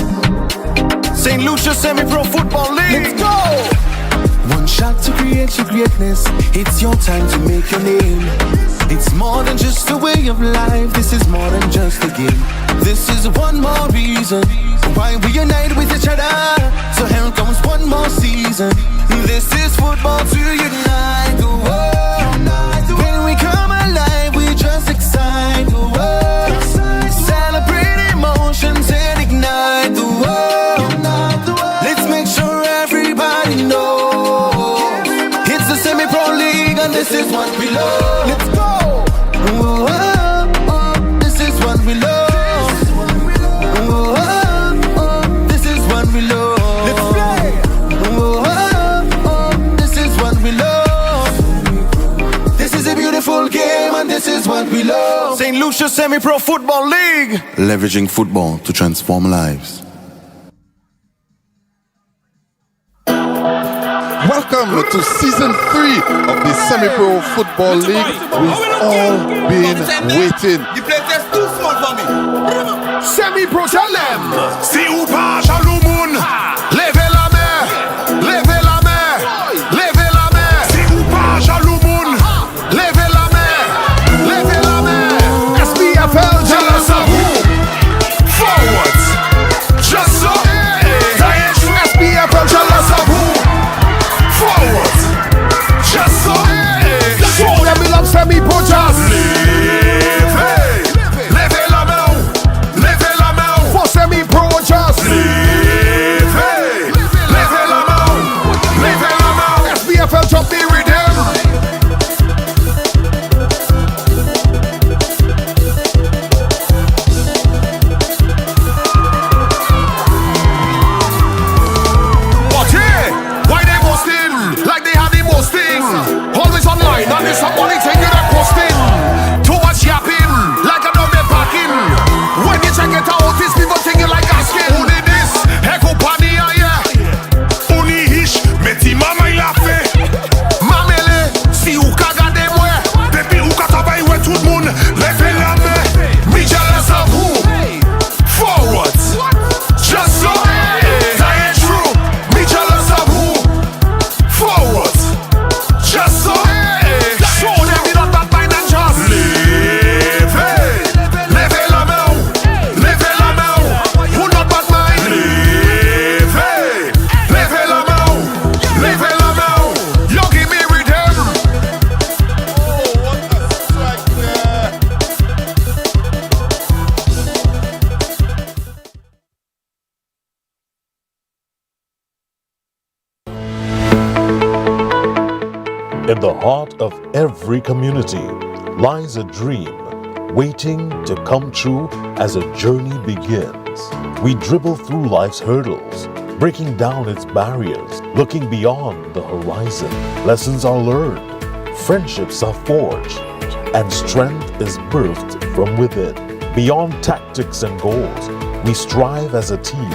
St. Lucia Semi-Pro Football League. Let's go! One shot to create your greatness. It's your time to make your name. It's more than just a way of life. This is more than just a game. This is one more reason why we unite with each other. So here comes one more season. This is football to unite the world. When we come alive, we just excite the world. Celebrate emotions and ignite the world. Let's make sure everybody knows it's the Semi-Pro League and this is what we love. Let's go. Oh, oh, oh, this is what we love. Oh, oh, oh, this is what we love. Let's play. Oh, oh, oh, this is what we love. This is a beautiful game and this is what we love. St. Lucia Semi-Pro Football League. Leveraging football to transform lives. Welcome to season 3 of the Semi-Pro Football League. We've all been waiting. The place is too small for me. Semi-Pro Chalem. Si ou pas jaloux moun, levez la main, levez la main, levez la main. Si ou pas jaloux moun, levez la main, levez la main. SPFL jealous of who? Forwards, just so. SPFL jealous of who? Forwards, just so. Show them we love Semi-Pro just. Levez la main, levez la main. For Semi-Pro just. In the heart of every community lies a dream waiting to come true as a journey begins. We dribble through life's hurdles, breaking down its barriers, looking beyond the horizon. Lessons are learned, friendships are forged, and strength is birthed from within. Beyond tactics and goals, we strive as a team.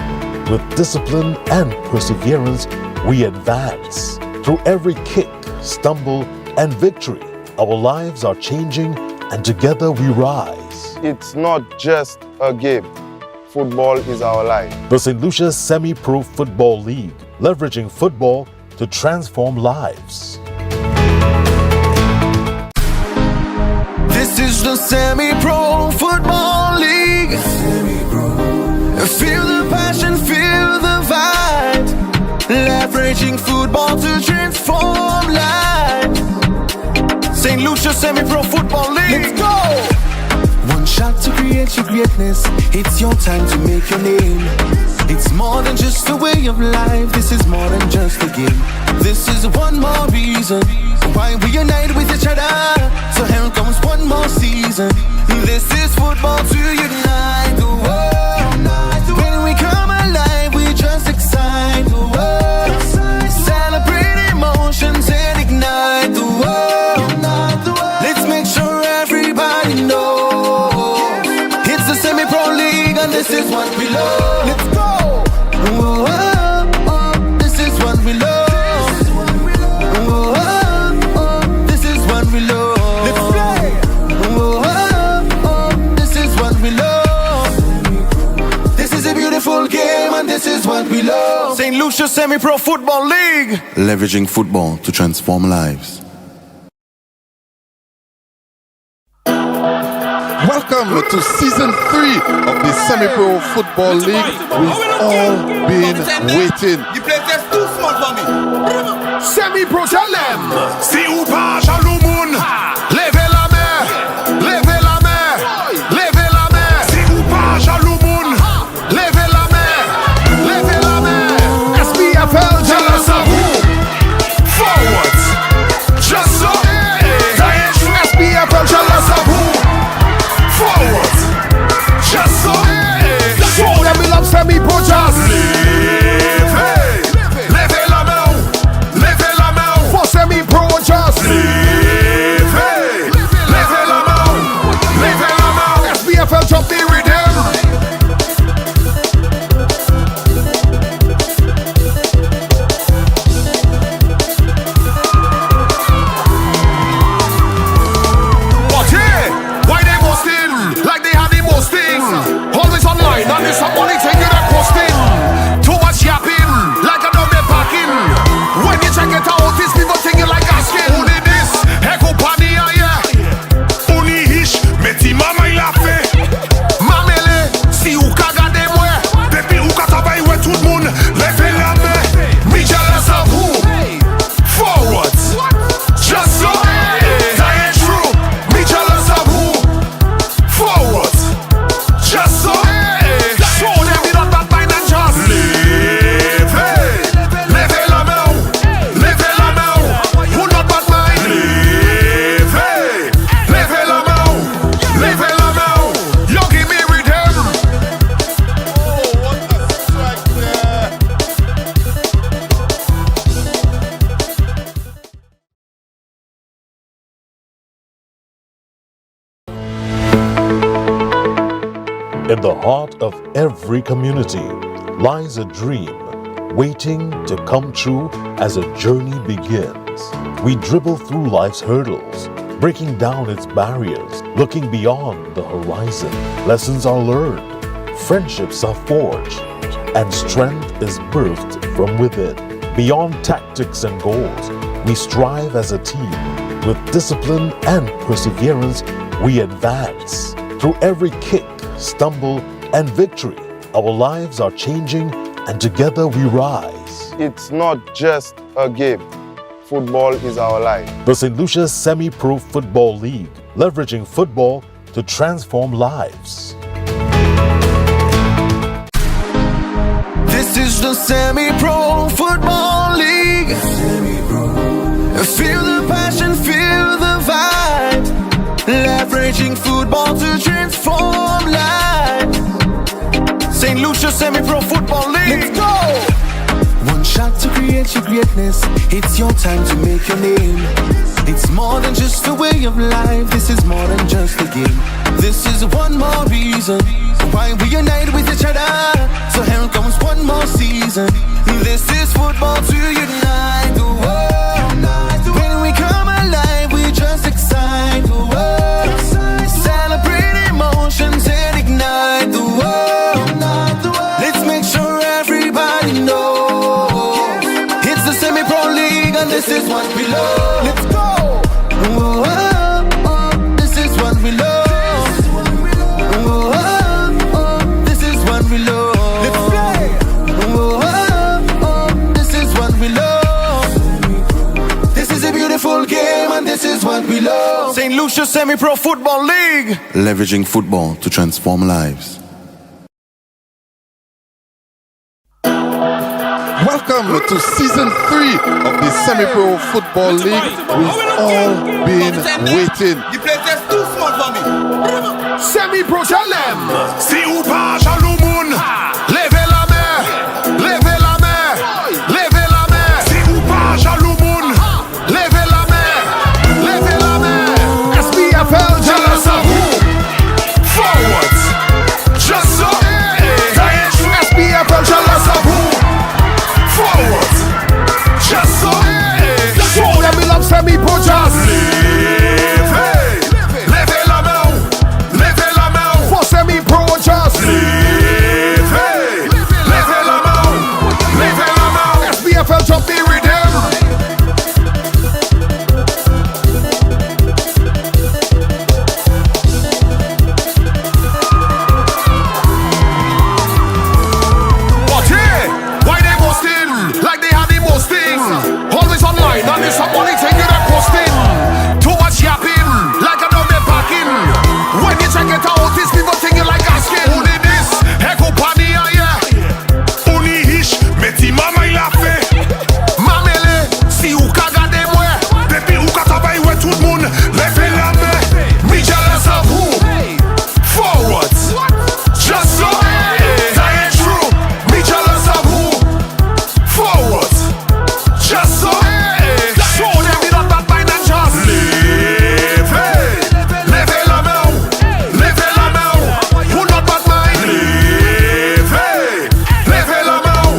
With discipline and perseverance, we advance. Through every kick, stumble, and victory, our lives are changing, and together we rise. It's not just a game. Football is our life. The St. Lucia Semi-Pro Football League, leveraging football to transform lives. This is the Semi-Pro Football League. Feel the passion, feel the vibe. Leveraging football to transform lives. St. Lucia Semi-Pro Football League. Let's go! One shot to create your greatness. It's your time to make your name. It's more than just a way of life. This is more than just a game. This is one more reason why we unite with each other. So here comes one more season. This is football to unite the world. When we come alive, we just excite the world. Celebrate emotions and ignite the world. Let's make sure everybody knows it's the Semi-Pro League and this is what we love. Let's go! Oh, oh, oh, this is what we love. Oh, oh, oh, this is what we love. Let's play! Oh, oh, oh, this is what we love. This is a beautiful game and this is what we love. St. Lucia Semi-Pro Football League. Leveraging football to transform lives. Welcome to season 3 of the Semi-Pro Football League. We've all been waiting. The place is too small for me. Semi-Pro Chalem. Si ou pas, jaloux moun. Levez la main. Levez la main. Levez la main. Si ou pas, jaloux moun. Levez la main. Levez la main. SPFL, jealous of who? Forward. Just so. SPFL, jealous of who? Forward. Just so. Show them we love Semi-Pro Jazz. Levez la main. Levez la main. For Semi-Pro Jazz. Levez la main. Levez la main. SPFL jump the rhythm. But hey, why they boasting like they have the most thing? Always online and it's a money thing that posting. Too much yapping like a dumb packing. When you check it out, these people thinking like asking who did this? Echo Pania, yeah. Uni hish, meti mama il a fait. Mamele, si ou ka gade mwen. Depuis ou ka travay wè tout moun. Levez la main. Me jealous of who? Forward. Just so. That ain't true. Me jealous of who? Forward. Just so. Show them we not bad mind and just levez. Levez la main. Levez la main. Who not bad mind? Levez. Levez la main. Levez la main. Yo give me rhythm. Oh, what a strike there. In the heart of every community lies a dream waiting to come true as a journey begins. We dribble through life's hurdles, breaking down its barriers, looking beyond the horizon. Lessons are learned, friendships are forged, and strength is birthed from within. Beyond tactics and goals, we strive as a team. With discipline and perseverance, we advance. Through every kick, stumble, and victory, our lives are changing, and together we rise. It's not just a game. Football is our life. The St. Lucia Semi-Pro Football League, leveraging football to transform lives. This is the Semi-Pro Football League. Feel the passion. Leveraging football to transform life. St. Lucia Semi-Pro Football League. Let's go! One shot to create your greatness. It's your time to make your name. It's more than just a way of life. This is more than just a game. This is one more reason why we unite with each other. So here comes one more season. This is football to unite the world. When we come alive, we just excite the world. Celebrate emotions and ignite the world. Let's make sure everybody knows it's the Semi-Pro League and this is what we love. Let's go. Oh, oh, oh, this is what we love. Oh, oh, oh, this is what we love. Let's play. Oh, oh, oh, this is what we love. This is a beautiful game and this is what we love. St. Lucia Semi-Pro Football League. Leveraging football to transform lives. Welcome to season 3 of the Semi-Pro Football League. We've all been waiting. The place is too small for me. Semi-Pro Chalem. Si ou pas jaloux moun, levez la main, levez la main, levez la main. Si ou pas jaloux moun, levez la main, levez la main. SPFL jealous of who? Forwards. Just so. SPFL jealous of who? Forwards. Just so. Show them we love Semi-Pro just. Levez la main. Levez la main. For Semi-Pro just. Levez la main. Levez la main. SPFL jump the rhythm. But hey, why they boasting like they have the most thing? Always online and it's a money thing that posting. Too much yapping like I know they're packing. When you check it out, these people thinking like asking who did this? Echo Pania, yeah. Uni hish, meti mama il a fait. Mamele, si ou ka gade mwe. Depuis ou ka tabay we tout moun. Levez la main. Me jealous of who? Forwards. Just so. That ain't true. Me jealous of who? Forwards. Just so. Show them we not bad mind and just. Levez la main. Levez la main. Who not bad mind? Levez la main.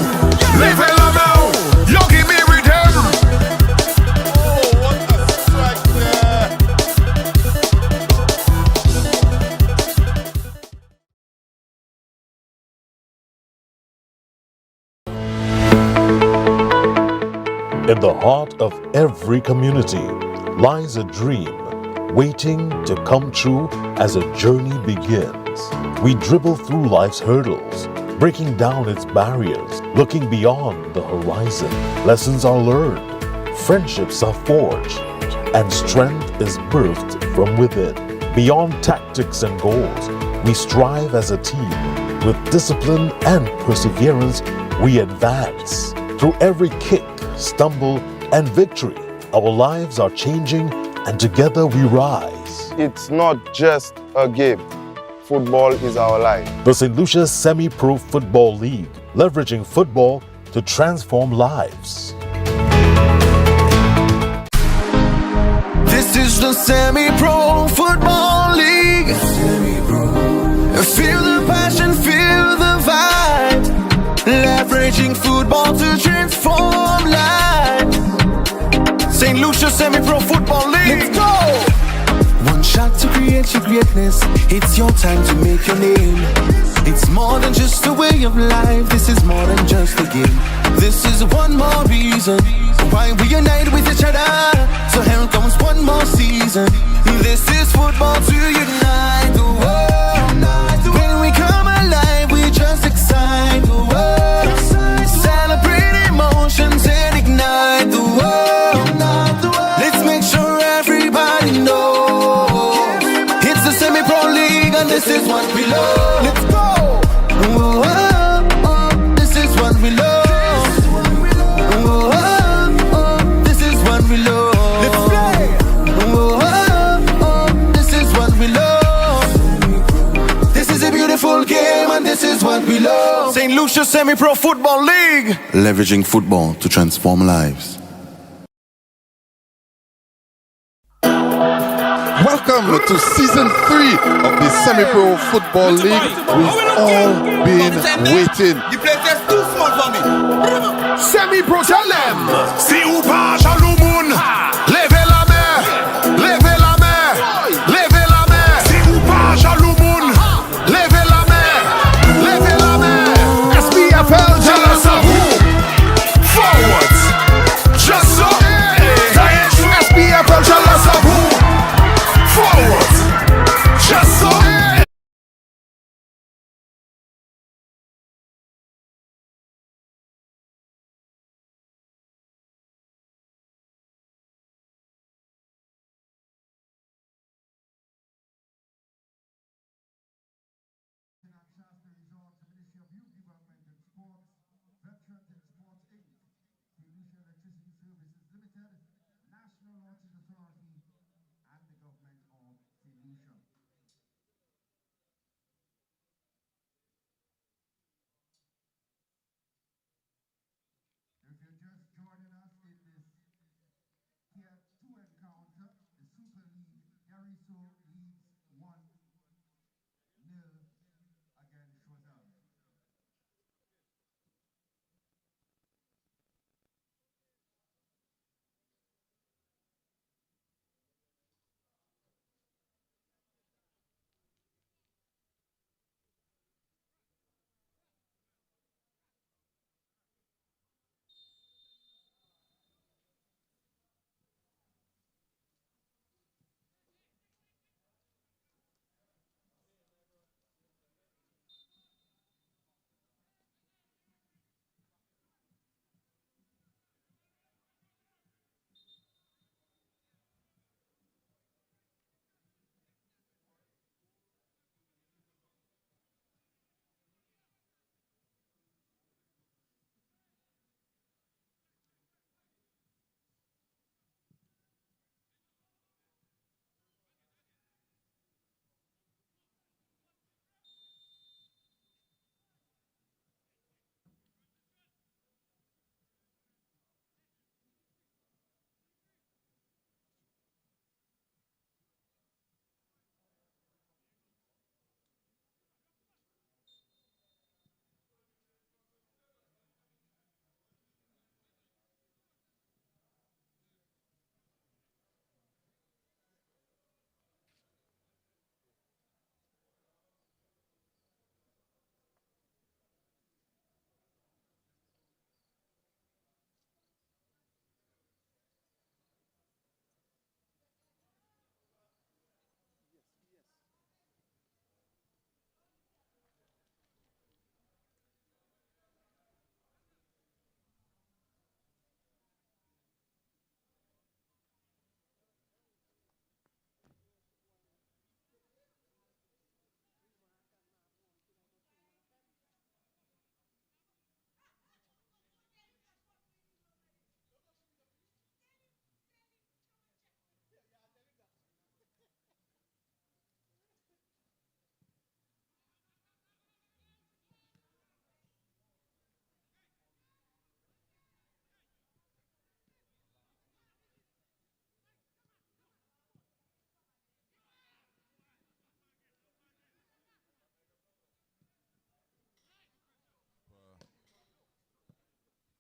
Levez la main. Yo give me rhythm. Oh, what a strike there. In the heart of every community lies a dream waiting to come true as a journey begins. We dribble through life's hurdles, breaking down its barriers, looking beyond the horizon. Lessons are learned, friendships are forged, and strength is birthed from within. Beyond tactics and goals, we strive as a team. With discipline and perseverance, we advance. Through every kick, stumble, and victory, our lives are changing, and together we rise. It's not just a game. Football is our life. The St. Lucia Semi-Pro Football League, leveraging football to transform lives. This is the Semi-Pro Football League. Feel the passion, feel the vibe. Leveraging football to transform life. St. Lucia Semi-Pro Football League. Let's go! One shot to create your greatness. It's your time to make your name. It's more than just a way of life. This is more than just a game. This is one more reason why we unite with each other. So here comes one more season. This is football to unite the world. When we come alive, we just excite the world. Celebrate emotions and ignite the world. Let's make sure everybody knows it's the Semi-Pro League and this is what we love. Let's go. Oh, oh, oh, this is what we love. Oh, oh, oh, this is what we love. Let's play. Oh, oh, oh, this is what we love. Lucia Semi-Pro Football League. Leveraging football to transform lives. Welcome to season 3 of the Semi-Pro Football League. We've all been waiting. The place is too small for me. Semi-Pro Chalem. Si ou pas jaloux moun, levez la main, levez la main, levez la main. Si ou pas jaloux moun, levez la main, levez la main. SPFL jealous of who? Forwards. Just so. SPFL jealous of who? Forwards. Just so.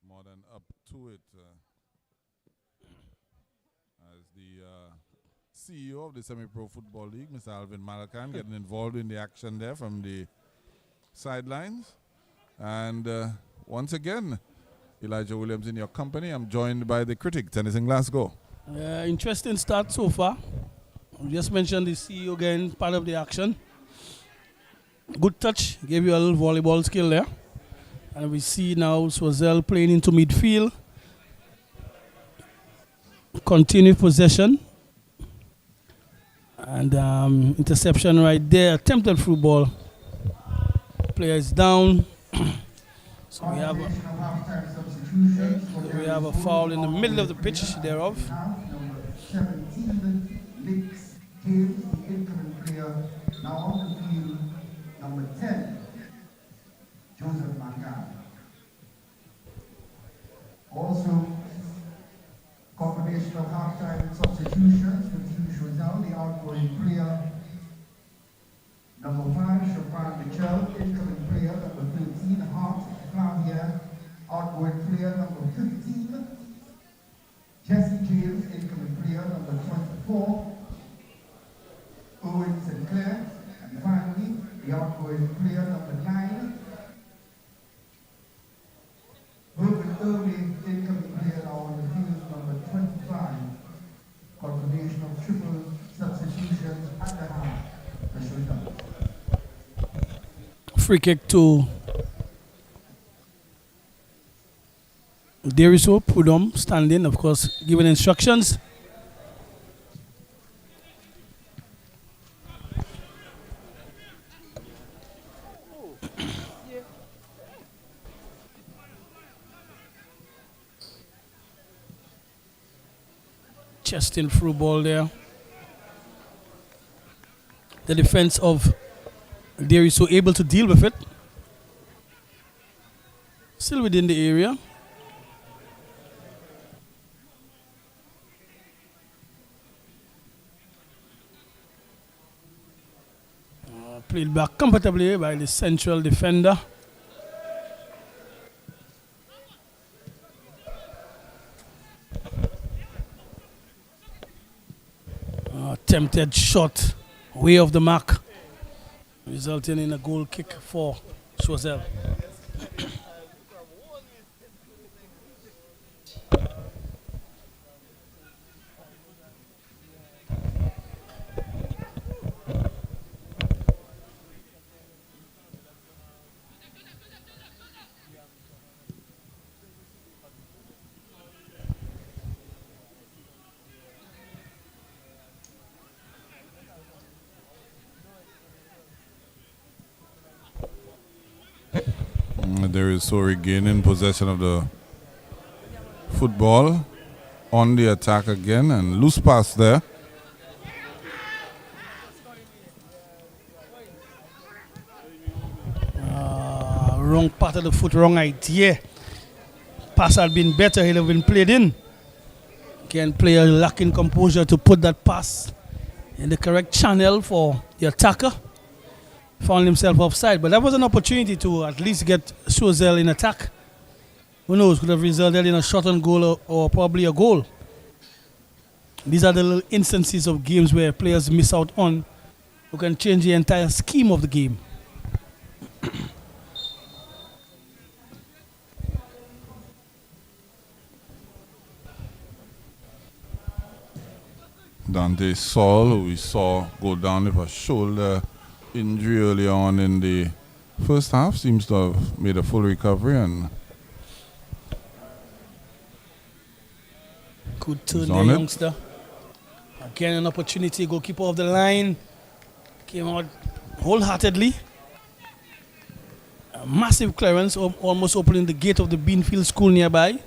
More than up to it as the CEO of the Semi-Pro Football League, Mr. Alvin Malakan, getting involved in the action there from the sidelines. And once again, Elijah Williams in your company. I'm joined by the critic, Tennis in Glasgow. Interesting start so far. We just mentioned the CEO again, part of the action. Good touch, gave you a little volleyball skill there. And we see now Choiseul playing into midfield. Continued possession. And interception right there. Attempted through ball. Player is down. So we have a foul in the middle of the pitch thereof. 17 Licks James, the incoming player, now on the field, number 10. Joseph Mangala. Also, combination of half-time substitutions with Team Choiseul, the outgoing player. Number 5, Chopin Michel, incoming player. Number 13, Hart Flavia, outgoing player. Number 15, Jesse James, incoming player. Number 24, Owen Sinclair. And finally, the outgoing player, number 9, Ruben Irving, incoming player now on the field, number 25. Confirmation of triple substitutions at the half. The shootout. Free kick to Desruisseaux. Prudhomme standing, of course, giving instructions. Chesting through ball there. The defense of Desruisseaux able to deal with it. Still within the area. Played back comfortably by the central defender. Attempted shot way off the mark, resulting in a goal kick for Choiseul. Desruisseaux regaining possession of the football on the attack again, and loose pass there. Wrong part of the foot, wrong idea. Pass had been better, he'd have been played in. Again, player lacking composure to put that pass in the correct channel for the attacker. Found himself offside, but that was an opportunity to at least get Choiseul in attack. Who knows, could have resulted in a shot on goal or probably a goal. These are the little instances of games where players miss out on, who can change the entire scheme of the game. Dante Saul, who we saw go down with a shoulder injury early on in the first half, seems to have made a full recovery and good turn there, youngster. Again, an opportunity, goalkeeper off the line. Came out wholeheartedly. A massive clearance, almost opening the gate of the Beanfield School nearby.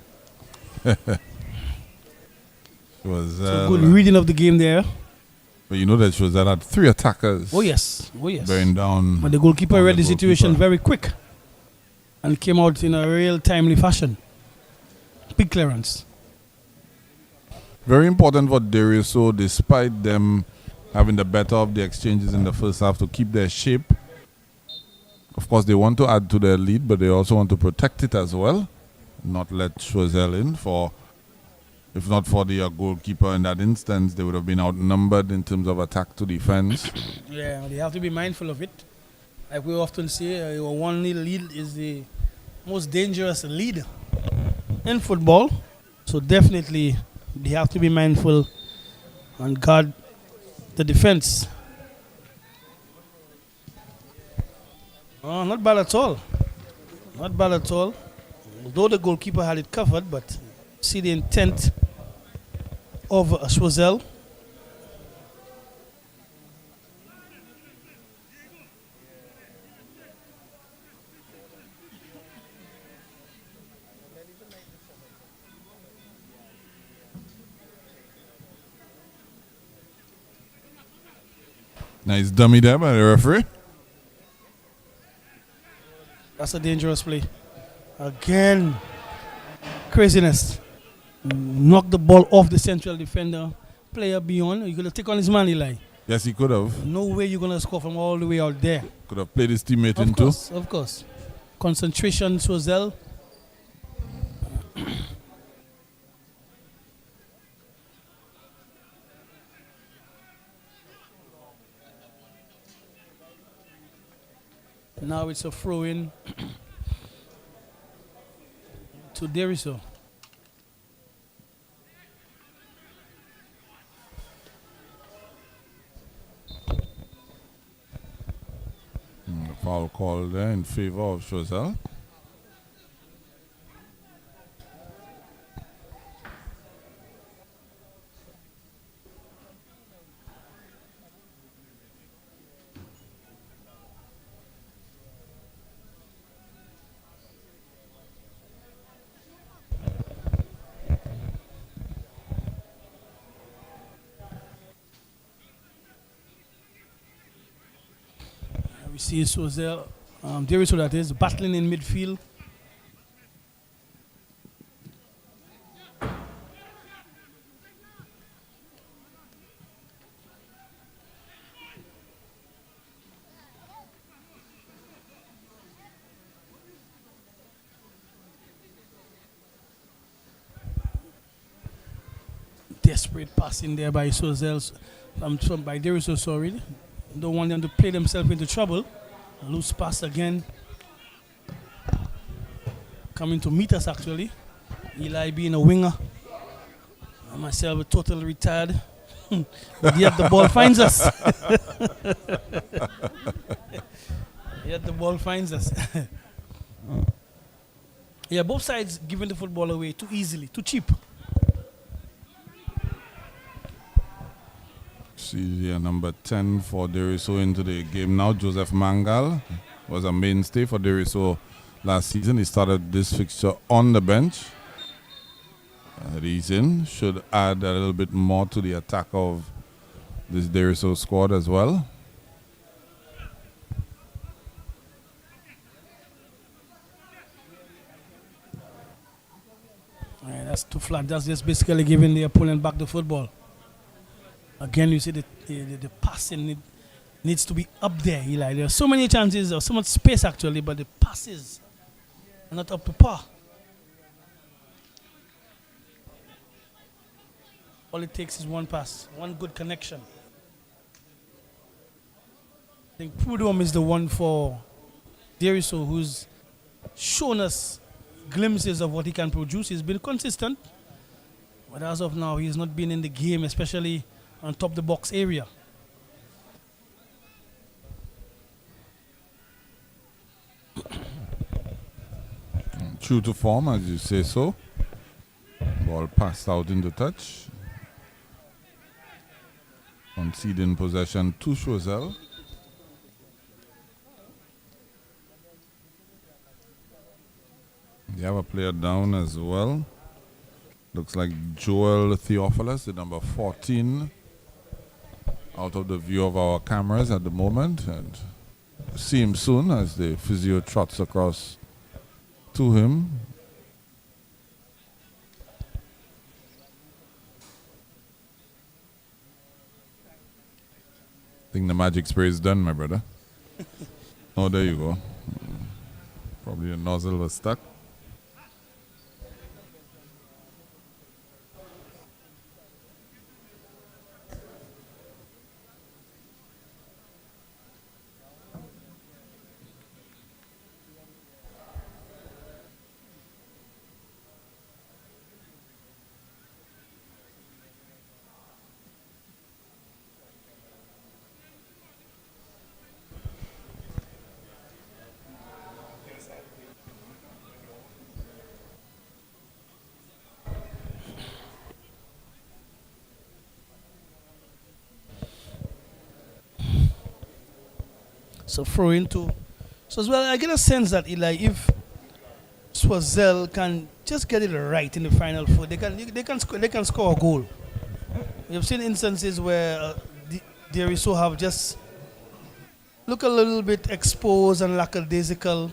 So good reading of the game there. But you know that Choiseul had 3 attackers. Oh yes, oh yes. Bearing down. But the goalkeeper read the situation very quick and came out in a real timely fashion. Big clearance. Very important for Desruisseaux, despite them having the better of the exchanges in the first half, to keep their shape. Of course, they want to add to their lead, but they also want to protect it as well. Not let Choiseul in. If not for the goalkeeper in that instance, they would have been outnumbered in terms of attack to defense. Yeah, they have to be mindful of it. Like we often say, a 1-0 lead is the most dangerous lead in football. So definitely they have to be mindful and guard the defense. Oh, not bad at all. Not bad at all. Although the goalkeeper had it covered, but see the intent of Choiseul. Nice dummy there by the referee. That's a dangerous play. Again, craziness. Knock the ball off the central defender. Player beyond. You're going to take on his man, Eli. Yes, he could have. No way you're going to score from all the way out there. Could have played his teammate Of into. course, of course. Concentration, Choiseul. Now it's a throw in to Desruisseaux. The foul call there in favor of Choiseul. We see Choiseul, Desruisseaux that is, battling in midfield. Desperate passing there by Choiseul, by Desruisseaux, sorry. Don't want them to play themselves into trouble. A loose pass again. Coming to meet us actually. Eli being a winger. And myself a total retired. But yet the ball finds us. Yet the ball finds us. Yeah, both sides giving the football away too easily, too cheap. See here, number 10 for Desruisseaux into the game now. Joseph Mangal was a mainstay for Desruisseaux last season. He started this fixture on the bench. He's in. Should add a little bit more to the attack of this Desruisseaux squad as well. Yeah, that's too flat. That's just basically giving the opponent back the football. Again, you see the passing needs to be up there, Eli. There are so many chances, or so much space actually, but the passes are not up to par. All it takes is one pass, one good connection. I think Prudhomme is the one for Desruisseaux, who's shown us glimpses of what he can produce. He's been consistent, but as of now, he's not been in the game, especially on top the box area. True to form, as you say so. Ball passed out into touch. Conceding possession to Choiseul. They have a player down as well. Looks like Joel Theophilus, the number 14. Out of the view of our cameras at the moment, and see him soon as the physio trots across to him. I think the magic spray is done, my brother. Oh, there you go. Probably a nozzle was stuck. So throw into. So as well, I get a sense that Eli, if Choiseul can just get it right in the final four, they can score a goal. We've seen instances where Desruisseaux have just look a little bit exposed and lackadaisical,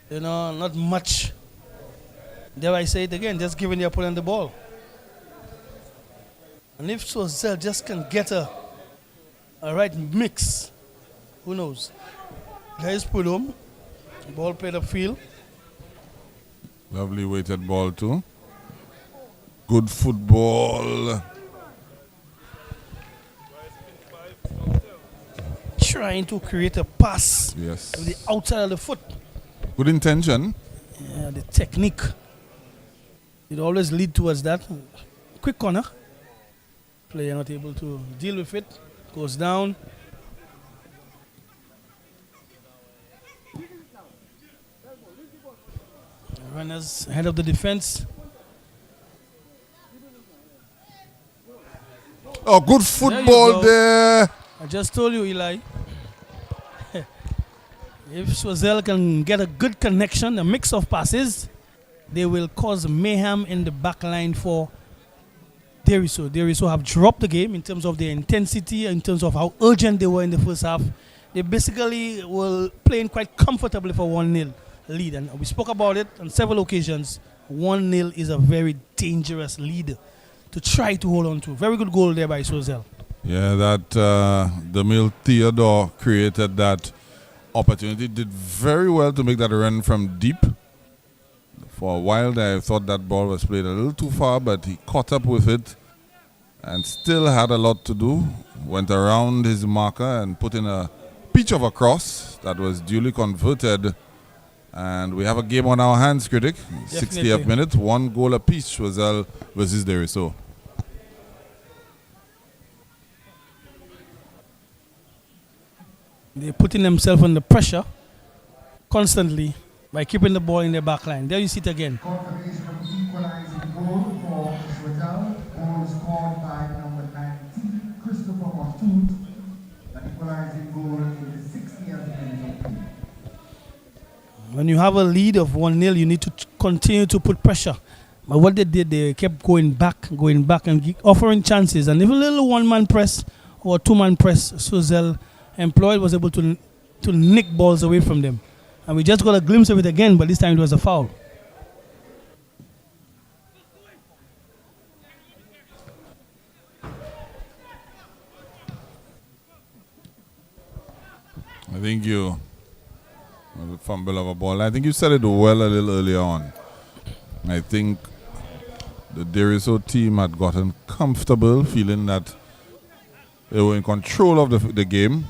not much. Dare I say it again, just giving the opponent the ball. And if Choiseul just can get a right mix, who knows? There is Pulum. Ball played upfield. Lovely weighted ball too. Good football. Trying to create a pass Yes. with the outside of the foot. Good intention. Yeah, the technique. It always lead towards that. Quick corner. Player not able to deal with it. Goes down. Runners ahead of the defense. Oh, good football go. there. I just told you, Eli. If Choiseul can get a good connection, a mix of passes, they will cause mayhem in the back line for Desruisseaux. Desruisseaux have dropped the game in terms of their intensity, in terms of how urgent they were in the first half. They basically were playing quite comfortably for 1-0 lead. And we spoke about it on several occasions. 1-0 is a very dangerous lead to try to hold on to. Very good goal there by Choiseul. Yeah, that Demille Theodore created that opportunity. Did very well to make that run from deep. For a while there, I thought that ball was played a little too far, but he caught up with it and still had a lot to do. Went around his marker and put in a peach of a cross that was duly converted. And we have a game on our hands, critic. Definitely. 60th minute, 1 goal apiece, Choiseul versus Desruisseaux. They're putting themselves under pressure constantly by keeping the ball in their back line. There you see it again. Confirmation of equalizing goal for Choiseul. Goal scored by number 19, Christopher Mafoud. An equalizing goal in the 60th minute of play. When you have a lead of 1-0, you need to continue to put pressure. But what they did, they kept going back and offering chances. And if a little one-man press or two-man press Choiseul employed was able to nick balls away from them. And we just got a glimpse of it again, but this time it was a foul. I think you the fumble of a ball. I think you said it well a little earlier on. I think the Desruisseaux team had gotten comfortable, feeling that they were in control of the game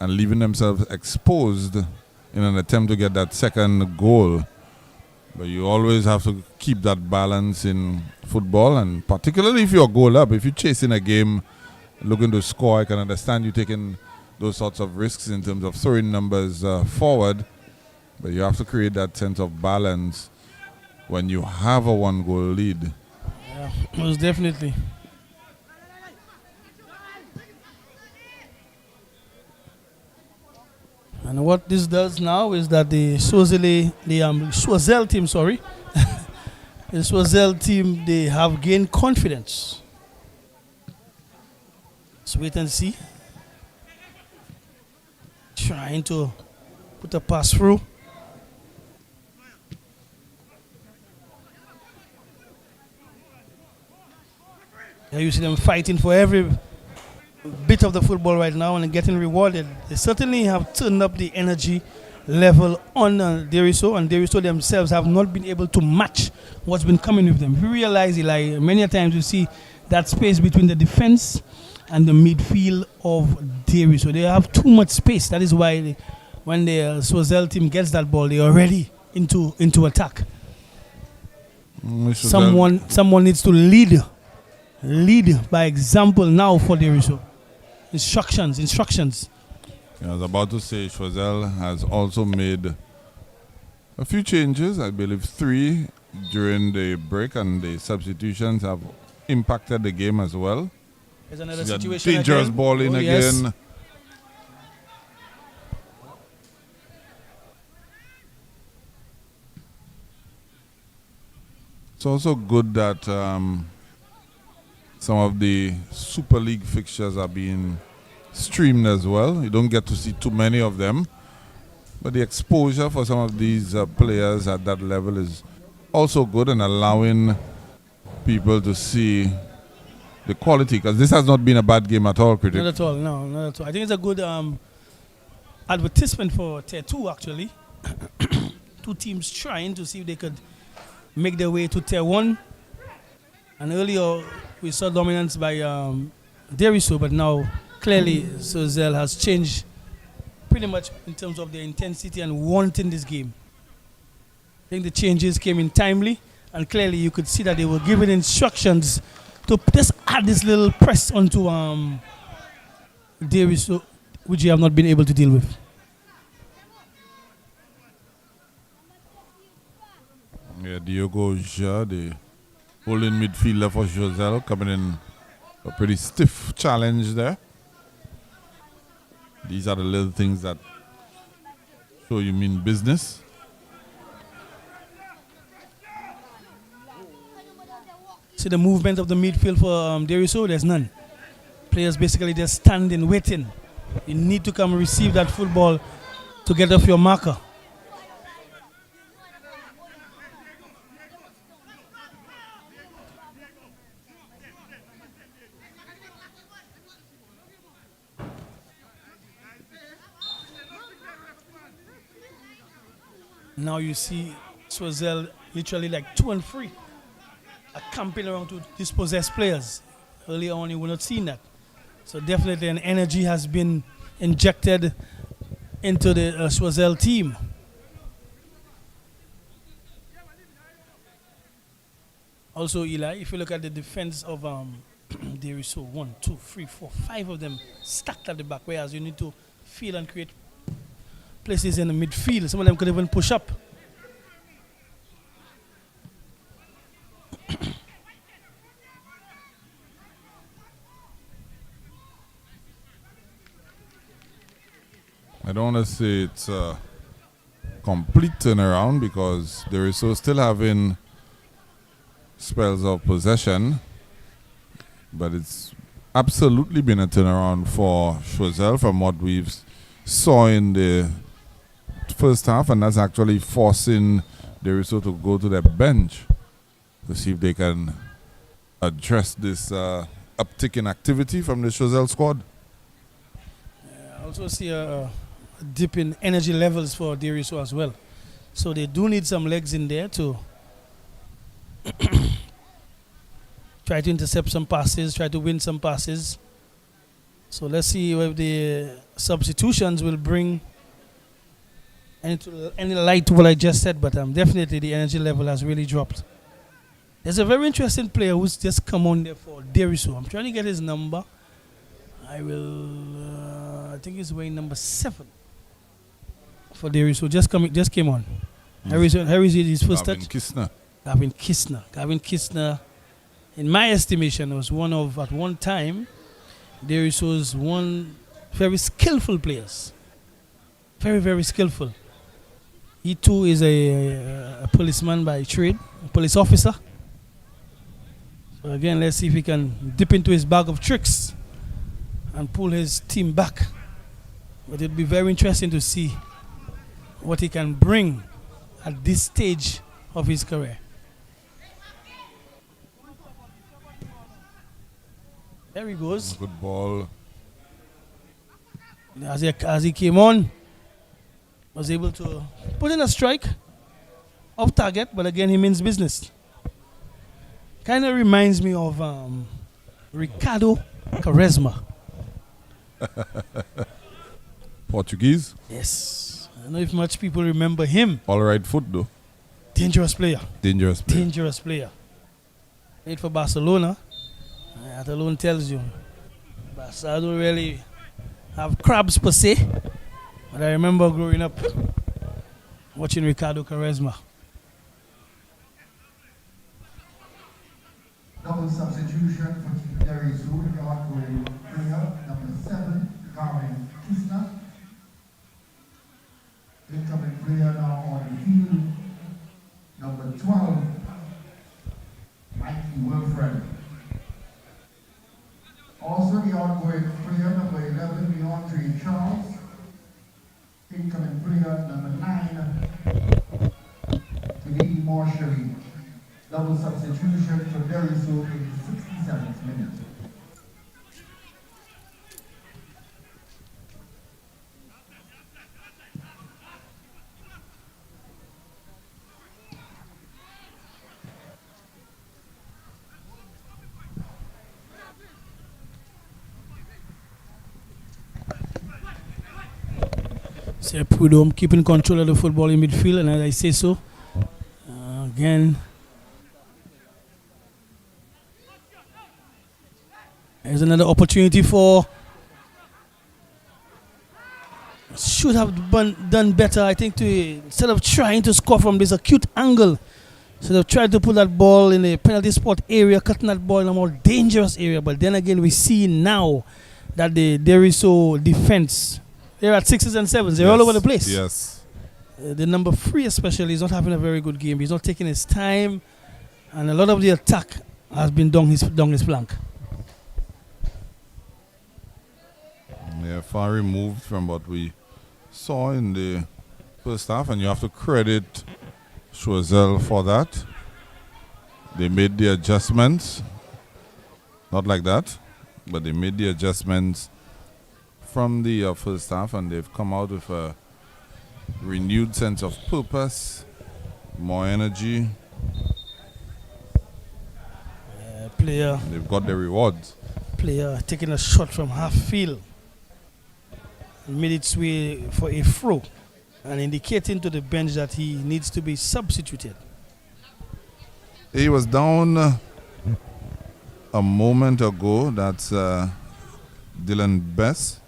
and leaving themselves exposed in an attempt to get that second goal. But you always have to keep that balance in football, and particularly if you're goal up, if you're chasing a game, looking to score, I can understand you taking those sorts of risks in terms of throwing numbers forward, but you have to create that sense of balance when you have a 1-goal lead. Yeah, most definitely. And what this does now is that the Choiseul team, the Choiseul team, they have gained confidence. Let's wait and see. Trying to put a pass through. Yeah, you see them fighting for every bit of the football right now and getting rewarded. They certainly have turned up the energy level on Desruisseaux, and Desruisseaux themselves have not been able to match what's been coming with them. If you realize, Eli, many a times you see that space between the defense and the midfield of Desruisseaux. They have too much space. That is why when the Choiseul team gets that ball, they are ready into attack. Someone needs to lead by example now for Desruisseaux. Instructions. I was about to say Choiseul has also made a few changes, I believe 3 during the break, and the substitutions have impacted the game as well. There's another See that situation dangerous again. ball in Yes. again. It's also good that some of the Super League fixtures are being streamed as well. You don't get to see too many of them. But the exposure for some of these players at that level is also good and allowing people to see the quality, because this has not been a bad game at all, critic. Not at all, no, not at all. I think it's a good advertisement for Tier 2, actually. Two teams trying to see if they could make their way to Tier 1. And earlier, we saw dominance by Desruisseaux, but now, clearly, Choiseul has changed pretty much in terms of their intensity and wanting this game. I think the changes came in timely, and clearly you could see that they were given instructions to just add this little press onto Desruisseaux, which you have not been able to deal with. Yeah, Diogo Ja, the holding midfielder for Choiseul, coming in a pretty stiff challenge there. These are the little things that show you mean business. See the movement of the midfield for Desruisseaux, there's none. Players basically just standing, waiting. You need to come receive that football to get off your marker. Now you see Choiseul literally like 2 and 3 are camping around to dispossess players. Earlier on, you were not seeing that. So definitely an energy has been injected into the Choiseul team. Also, Eli, if you look at the defense of Desruisseaux, 1, 2, 3, 4, 5 of them stacked at the back, whereas you need to feel and create places in the midfield. Some of them could even push up. I don't want to say it's a complete turnaround because Desruisseaux still having spells of possession, but it's absolutely been a turnaround for Choiseul from what we've saw in the first half, and that's actually forcing Desruisseaux to go to the bench to see if they can address this uptick in activity from the Choiseul squad. I also see a dip in energy levels for Desruisseaux as well. So they do need some legs in there to try to intercept some passes, try to win some passes. So let's see if the substitutions will bring any light to what I just said, but definitely the energy level has really dropped. There's a very interesting player who's just come on there for Desruisseaux. I'm trying to get his number. I will, I think he's wearing number 7 for Desruisseaux. Just came on. Harry is his first touch. Gavin Kistner, in my estimation, was one of, at one time, Desruisseaux's one very skillful players. Very, very skillful. He too is a policeman by trade, a police officer. So again, let's see if he can dip into his bag of tricks and pull his team back. But it'll be very interesting to see what he can bring at this stage of his career. There he goes. Good ball. As he came on, was able to put in a strike off target, but again, he means business. Kind of reminds me of Ricardo Quaresma. Portuguese? Yes. I don't know if much people remember him. All right foot though. Dangerous player. Dangerous player. Dangerous player. Played for Barcelona. That alone tells you. Barca don't really have crabs per se. But I remember growing up watching Ricardo Quaresma. Double substitution for Desruisseaux, the outgoing player, number 7, Gavin Kistner. Incoming player now on the field, number 12, Mikey Wilfred. Also the outgoing player, number 11, Leandre Charles. Incoming player, Marshall. Double substitution for Desruisseaux in the 67th minute. So Prudhomme keeping control of the football in midfield, and as I say so, again, there's another opportunity for. Should have done better, I think, to instead of trying to score from this acute angle. So they've tried to put that ball in the penalty spot area, cutting that ball in a more dangerous area. But then again, we see now that the Desruisseaux defense, they're at 6s and 7s. They're all over the place. Yes. The number 3 especially is not having a very good game. He's not taking his time, and a lot of the attack has been down his flank. They're far removed from what we saw in the first half, and you have to credit Choiseul for that. They made the adjustments, not like that, but they made the adjustments from the first half, and they've come out with a renewed sense of purpose, more energy. Player. They've got their rewards. Player taking a shot from half field, made its way for a throw, and indicating to the bench that he needs to be substituted. He was down a moment ago. That's Dylan Bess.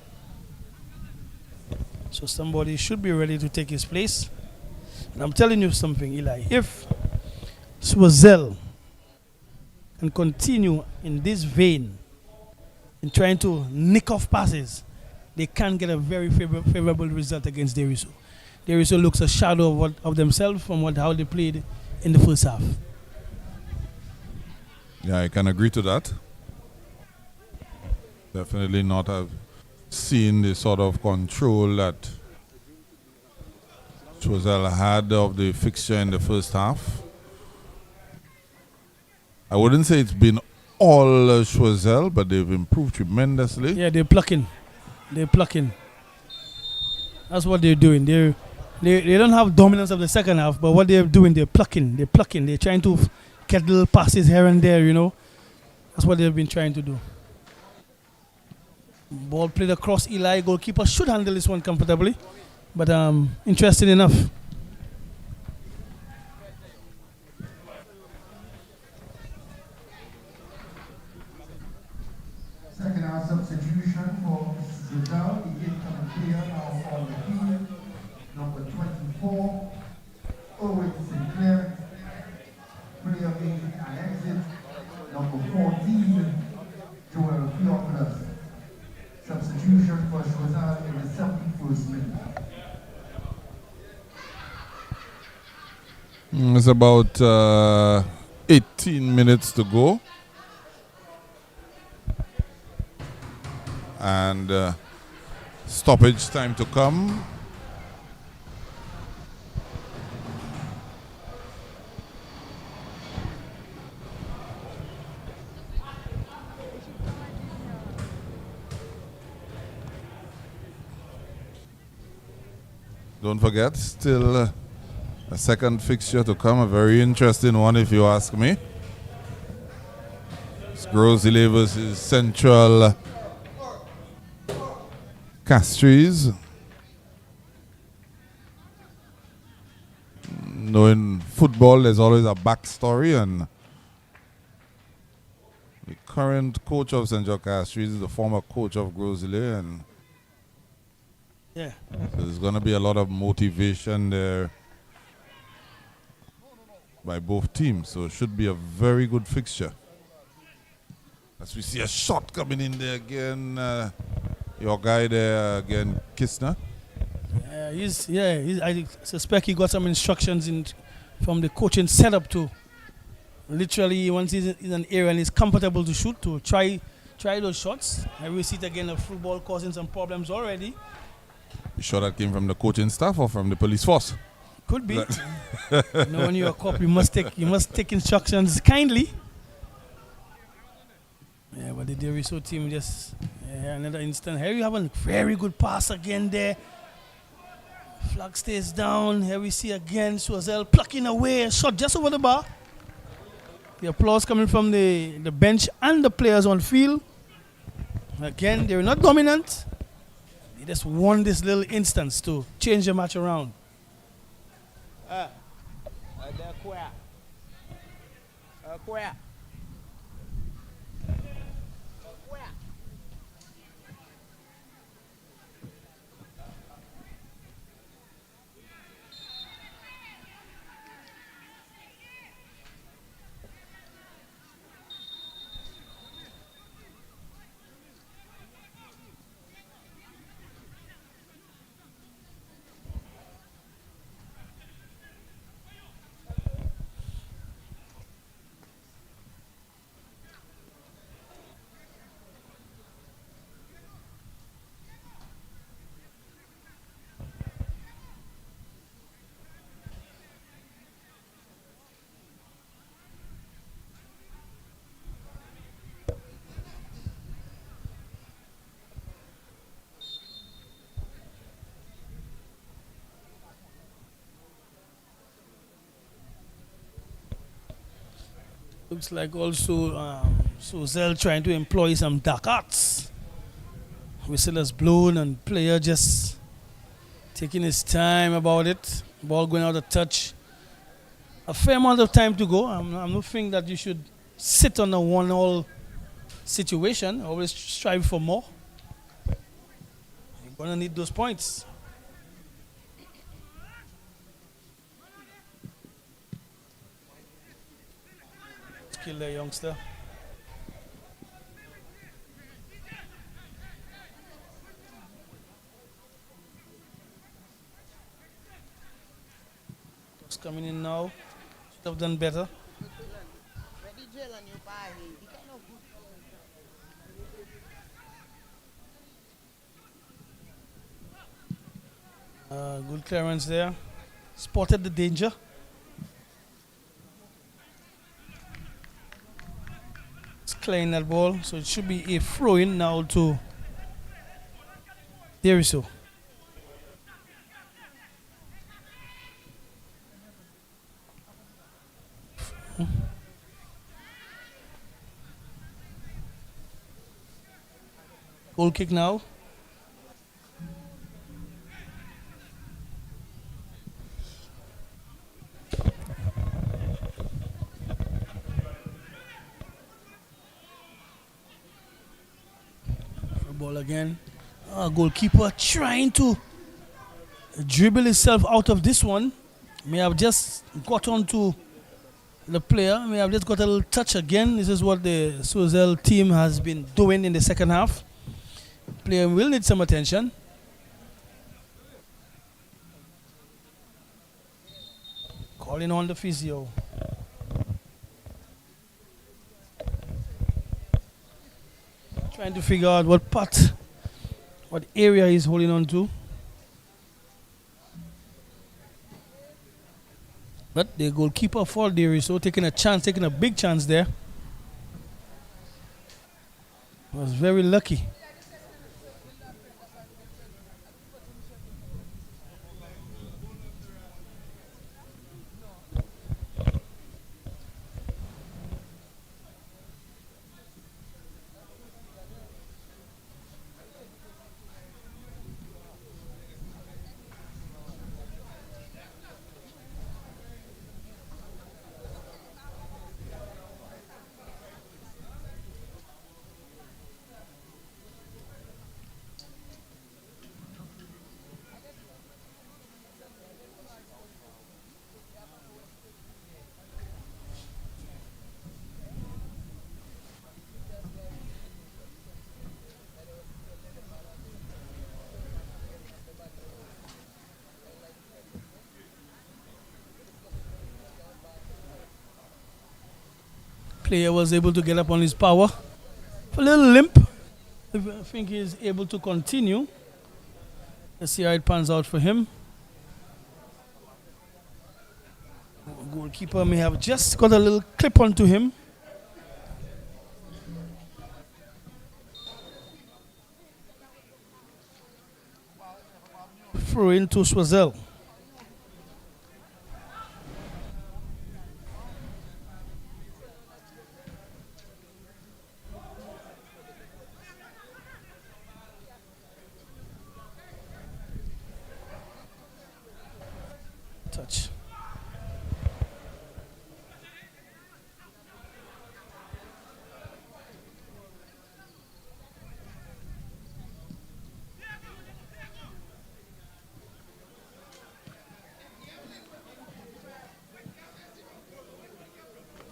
So somebody should be ready to take his place. And I'm telling you something, Eli. If Choiseul can continue in this vein, in trying to nick off passes, they can get a very favorable result against Desruisseaux. Desruisseaux looks a shadow of themselves from how they played in the first half. Yeah, I can agree to that. Definitely not have seen the sort of control that Choiseul had of the fixture in the first half. I wouldn't say it's been all Choiseul, but they've improved tremendously. Yeah, they're plucking. That's what they're doing. They don't have dominance of the second half, but what they're doing, they're plucking. They're trying to get little passes here and there, That's what they've been trying to do. Ball played across Eli. Goalkeeper should handle this one comfortably, but interesting enough. Second half substitution for Choiseul, the incoming player now on the field, number 24, Owen Sinclair, player making an exit, number 14, Joel Theophilus. Substitution for Choiseul in the 71st minute. It's about 18 minutes to go. And stoppage time to come. Don't forget, still a second fixture to come, a very interesting one if you ask me. It's Choiseul versus Central Castries. In football, there's always a backstory, and the current coach of Central Castries is the former coach of Choiseul, and Yeah. so there's going to be a lot of motivation there by both teams, so it should be a very good fixture. As we see a shot coming in there again. Your guy there again, Kistner. I suspect he got some instructions from the coaching setup to literally once he's in an area and he's comfortable to shoot, to try those shots. I will see it again, the football causing some problems already. You sure that came from the coaching staff or from the police force? Could be. When you're a cop, you must take instructions kindly. Yeah, but the Desruisseaux team just another instant. Here you have a very good pass again there. Flag stays down. Here we see again Choiseul plucking away a shot just over the bar. The applause coming from the bench and the players on field. Again, they're not dominant. They just won this little instance to change the match around. Looks like also Choiseul trying to employ some dark arts. Whistle has blown and player just taking his time about it. Ball going out of touch. A fair amount of time to go. I'm not thinking that you should sit on a 1-all situation. Always strive for more. You're going to need those points. Kill the youngster. It's coming in now. Should have done better. Good clearance there. Spotted the danger. Clearing that ball, so it should be a throw in now to Desruisseaux. Goal kick now. Ball again. Goalkeeper trying to dribble himself out of this one. May have just got onto the player. May have just got a little touch again. This is what the Choiseul team has been doing in the second half. Player will need some attention. Calling on the physio. Trying to figure out what area he's holding on to. But the goalkeeper for Desruisseaux taking a big chance there. Was very lucky. Player was able to get up on his power. A little limp. I think he's able to continue. Let's see how it pans out for him. Keeper may have just got a little clip onto him. Throw into Choiseul. Touch.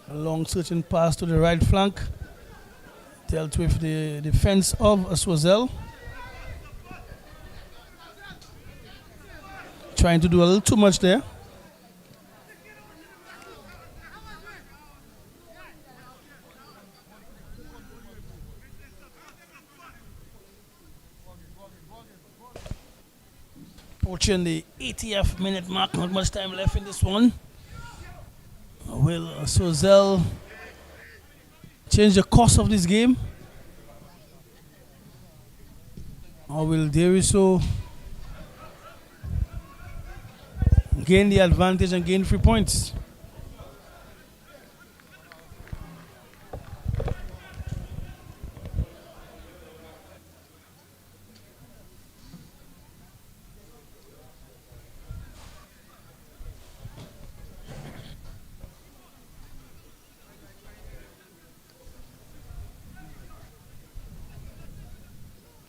A long searching pass to the right flank. Dealt with the defense of Choiseul. Trying to do a little too much there. Approaching the 80th minute mark, not much time left in this one. Will Choiseul change the course of this game? Or will Desruisseaux gain the advantage and gain 3 points?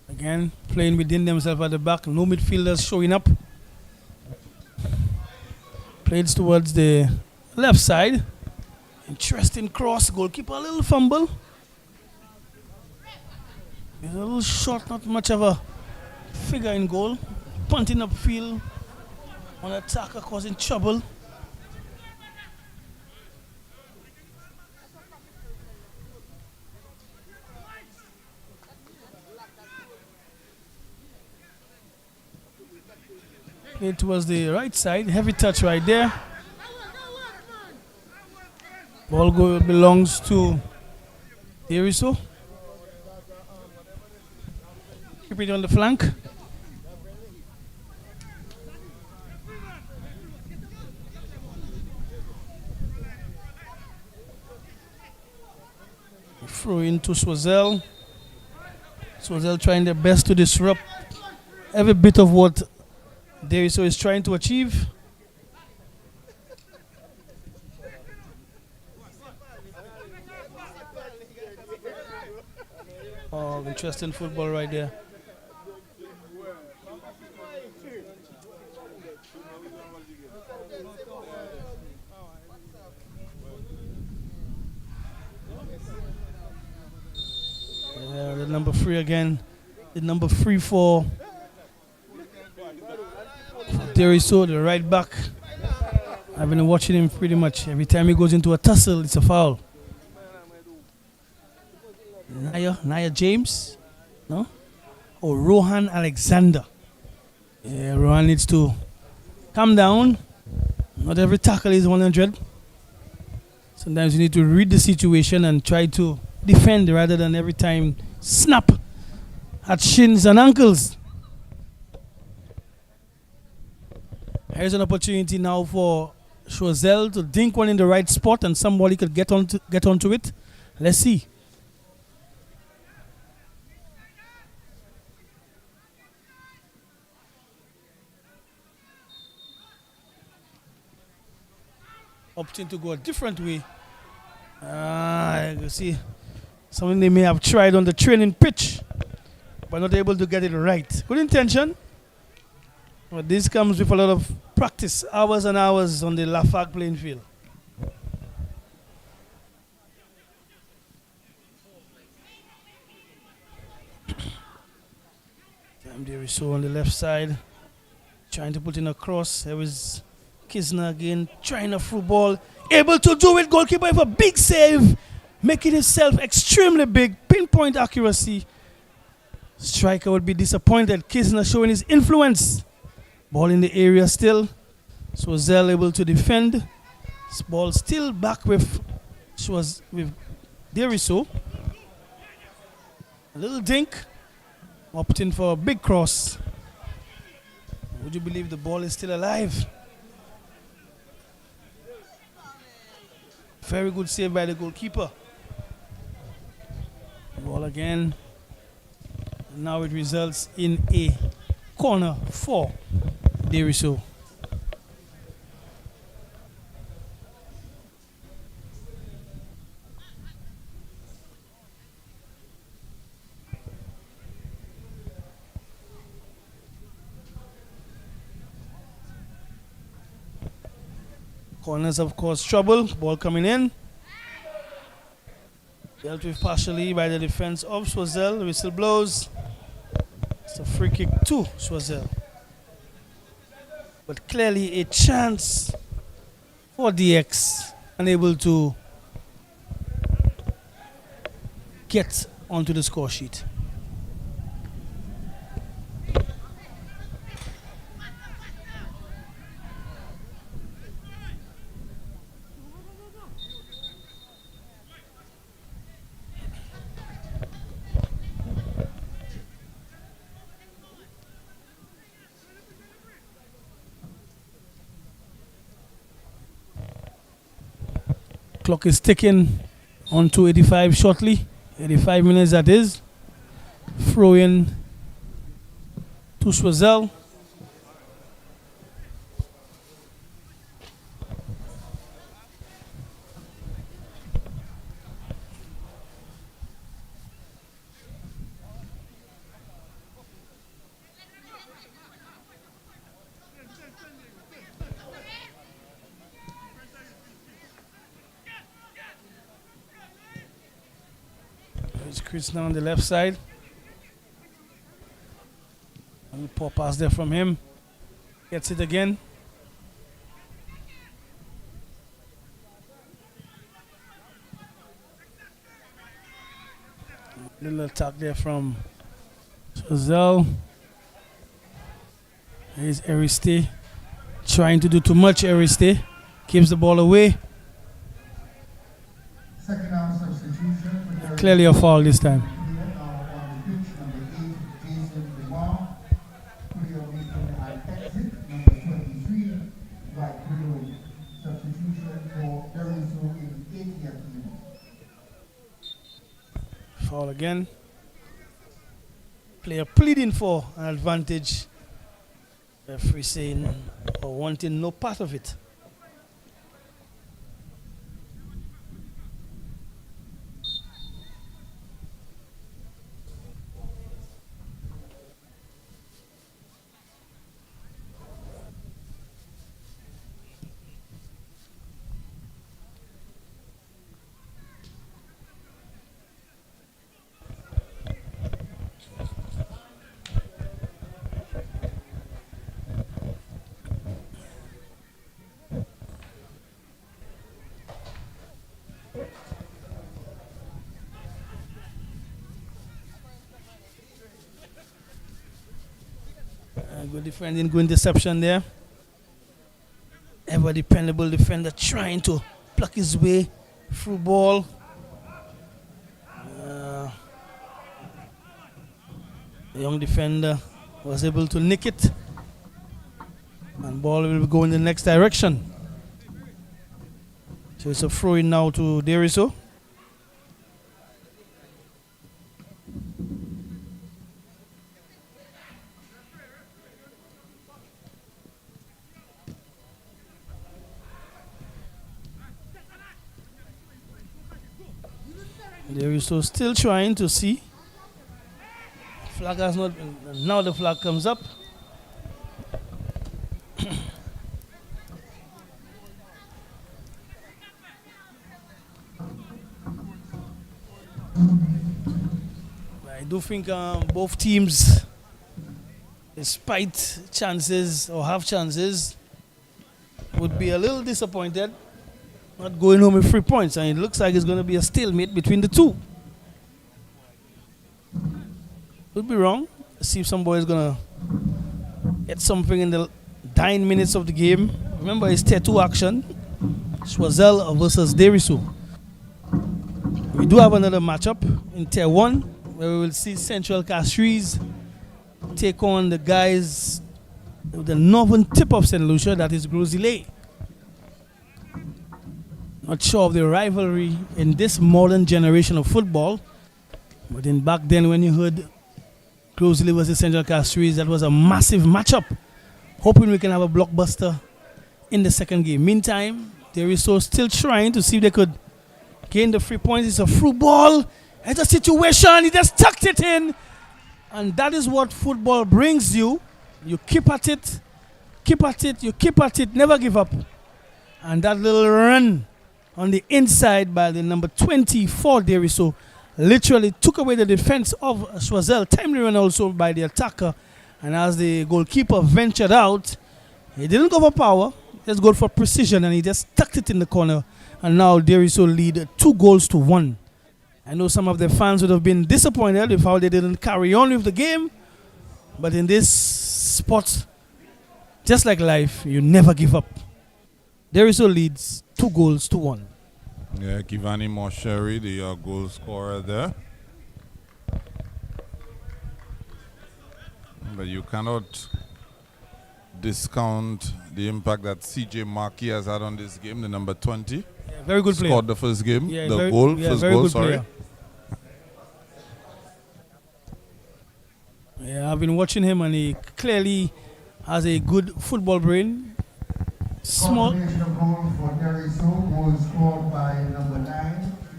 Again, playing within themselves at the back. No midfielders showing up. Plays towards the left side. Interesting cross. Goalkeeper a little fumble. He's a little short, not much of a figure in goal. Punting upfield. On attacker causing trouble. It was the right side, heavy touch right there. Ball belongs to Desruisseaux. Keep it on the flank. Throw into Choiseul. Choiseul trying their best to disrupt every bit of what Desruisseaux is trying to achieve. Oh, interesting football right there. Yeah, the number 3 again. The number 3 for Desruisseaux, the right back. I've been watching him pretty much. Every time he goes into a tussle, it's a foul. Naya James, no? Or Rohan Alexander. Yeah, Rohan needs to calm down. Not every tackle is 100. Sometimes you need to read the situation and try to defend rather than every time snap at shins and ankles. Here's an opportunity now for Choiseul to dink one in the right spot and somebody could get onto it. Let's see. Opting to go a different way. You see, something they may have tried on the training pitch, but not able to get it right. Good intention. But this comes with a lot of practice, hours and hours on the Lafargue playing field. Desruisseaux on the left side, trying to put in a cross. There was Kisner again, trying a through ball, able to do it. Goalkeeper with a big save, making himself extremely big, pinpoint accuracy. Striker would be disappointed. Kisner showing his influence. Ball in the area still. Choiseul able to defend. This ball still back with Desruisseaux. A little dink, opting for a big cross. Would you believe the ball is still alive? Very good save by the goalkeeper. Ball again. Now it results in a corner for Desruisseaux. Corners, of course, trouble. Ball coming in. Dealt with partially by the defense of Choiseul. The whistle blows. It's a free kick to Choiseul. But clearly a chance for DX, unable to get onto the score sheet. Clock is ticking on to 85 shortly. 85 minutes that is. Throw in to Choiseul. Chris now on the left side. And poor pass there from him. Gets it again. Little attack there from Choiseul. Here's Ariste. Trying to do too much, Ariste. Keeps the ball away. Second half substitution. Clearly a foul this time. Foul again. Player pleading for an advantage. Referee saying or wanting no part of it. Good defending, good interception there. Ever dependable defender trying to pluck his way through ball. The young defender was able to nick it. And ball will go in the next direction. So it's a throw in now to Desruisseaux. Desruisseaux still trying to see. Flag has not. Now the flag comes up. I do think both teams, despite chances or have chances, would be a little disappointed not going home with 3 points, and it looks like it's going to be a stalemate between the two. Could be wrong. Let's see if some boy is going to get something in the 9 minutes of the game. Remember, it's tattoo action. Choiseul versus Desruisseaux. We do have another matchup in Tier 1 where we will see Central Castries take on the guys with the northern tip of St. Lucia, that is Choiseul. Not sure of the rivalry in this modern generation of football, but in back then when you heard Choiseul versus Central Castries, that was a massive matchup. Hoping we can have a blockbuster in the second game. Meantime, Desruisseaux still trying to see if they could gain the 3 points. It's a through ball. It's a situation. He just tucked it in. And that is what football brings you. You keep at it, you keep at it, never give up. And that little run on the inside by the number 24 Desruisseaux literally took away the defense of Choiseul. Timely run also by the attacker. And as the goalkeeper ventured out, he didn't go for power, just go for precision, and he just tucked it in the corner. And now Desruisseaux lead 2-1. I know some of the fans would have been disappointed with how they didn't carry on with the game. But in this sport, just like life, you never give up. Desruisseaux leads 2-1. Yeah, Kivani Mosheri, the goal scorer there. But you cannot discount the impact that CJ Markey has had on this game, the number 20. Yeah, very good player. Scored the first game, Yeah, the very, goal, yeah, first very goal, good sorry. player. Yeah, I've been watching him and he clearly has a good football brain. Small. Combination of goal for Desruisseaux was scored by number 9,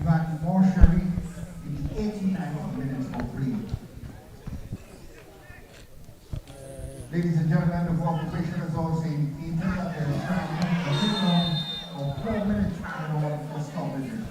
Ivan Morsheri, in the 89th minute of play. Ladies and gentlemen, the competition has also indicated that there is a minimum of 4 minutes added on for stoppages.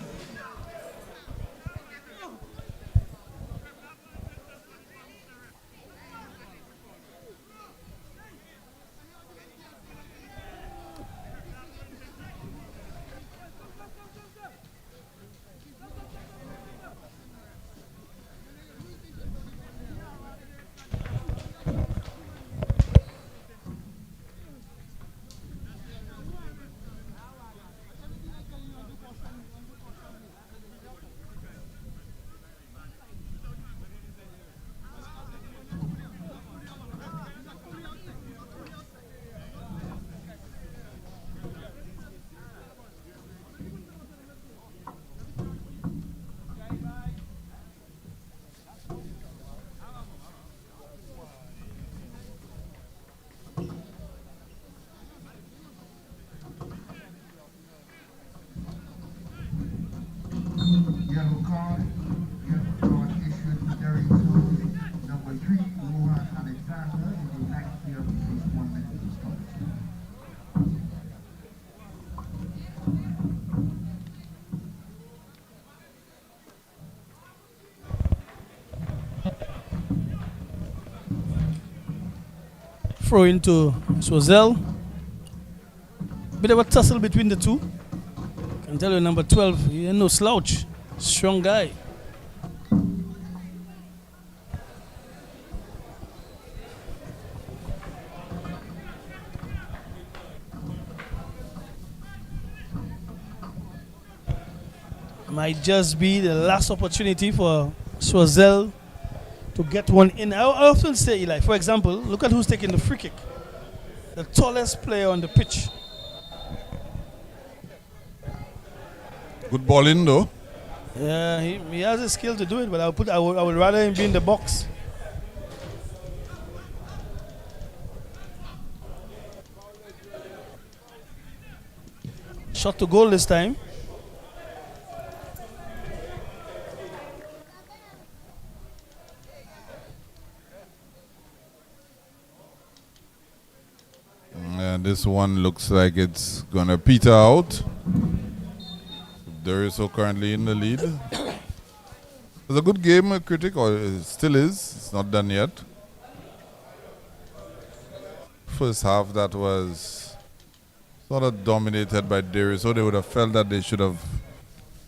Yellow card issued to Desruisseaux. Number 3, Rohan Alexander, in the 90th plus 1 minute of stoppage. Throw into Choiseul. Bit of a tussle between the two. Can tell you number 12, he ain't no slouch. Strong guy. Might just be the last opportunity for Choiseul to get one in. I often say, Eli, for example, look at who's taking the free kick. The tallest player on the pitch. Good ball in though. Yeah, he has the skill to do it, but I would rather him be in the box. Shot to goal this time. And this one looks like it's gonna peter out. Desruisseaux currently in the lead. It's a good game, Critic, or it still is. It's not done yet. First half that was sort of dominated by Desruisseaux. They would have felt that they should have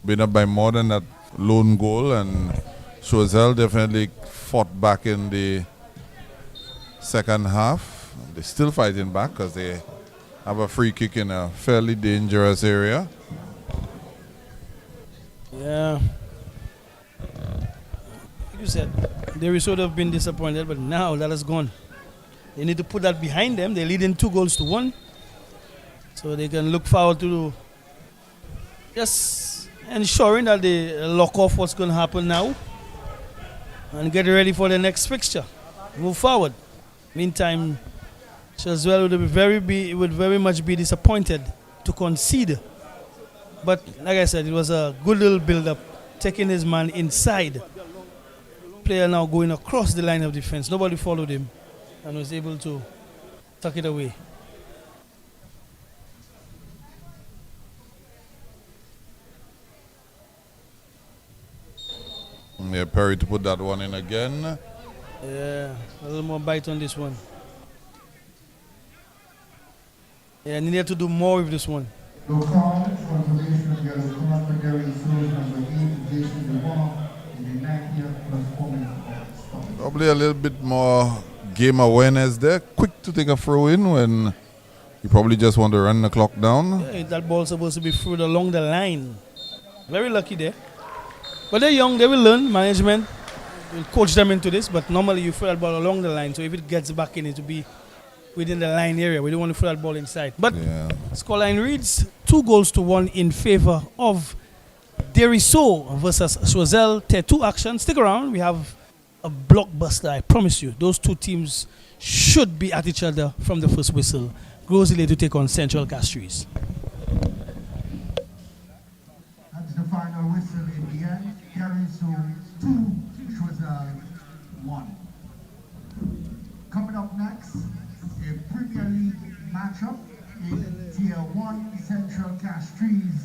been up by more than that lone goal, and Choiseul definitely fought back in the second half. They're still fighting back because they have a free kick in a fairly dangerous area. Yeah. Like you said, they sort of been disappointed, but now that is gone. They need to put that behind them. They're leading 2-1, so they can look forward to just ensuring that they lock off what's going to happen now and get ready for the next fixture. Move forward. Meantime, Choiseul would very much be disappointed to concede. But like I said, it was a good little build-up, taking his man inside. Player now going across the line of defense. Nobody followed him and was able to tuck it away. Yeah, Perry to put that one in again. Yeah, a little more bite on this one. Yeah, needed to do more with this one. No call, confirmation of yellow card for Desruisseaux, number 8, Jason Dubois, in the 90th performance. Probably a little bit more game awareness there. Quick to take a throw in when you probably just want to run the clock down. Yeah, that ball's supposed to be through along the line. Very lucky there. But they're young, they will learn. Management will coach them into this, but normally you throw that ball along the line, so if it gets back in, it will be within the line area. We don't want to throw that ball inside. But Yeah. scoreline reads 2-1 in favor of Desruisseaux versus Choiseul. Tier 2 action. Stick around. We have a blockbuster, I promise you. Those two teams should be at each other from the first whistle. Grosley to take on Central Castries. That's the final whistle in the end. Desruisseaux 2, Choiseul 1. Coming up next, a Premier League matchup in Tier 1, Central Castries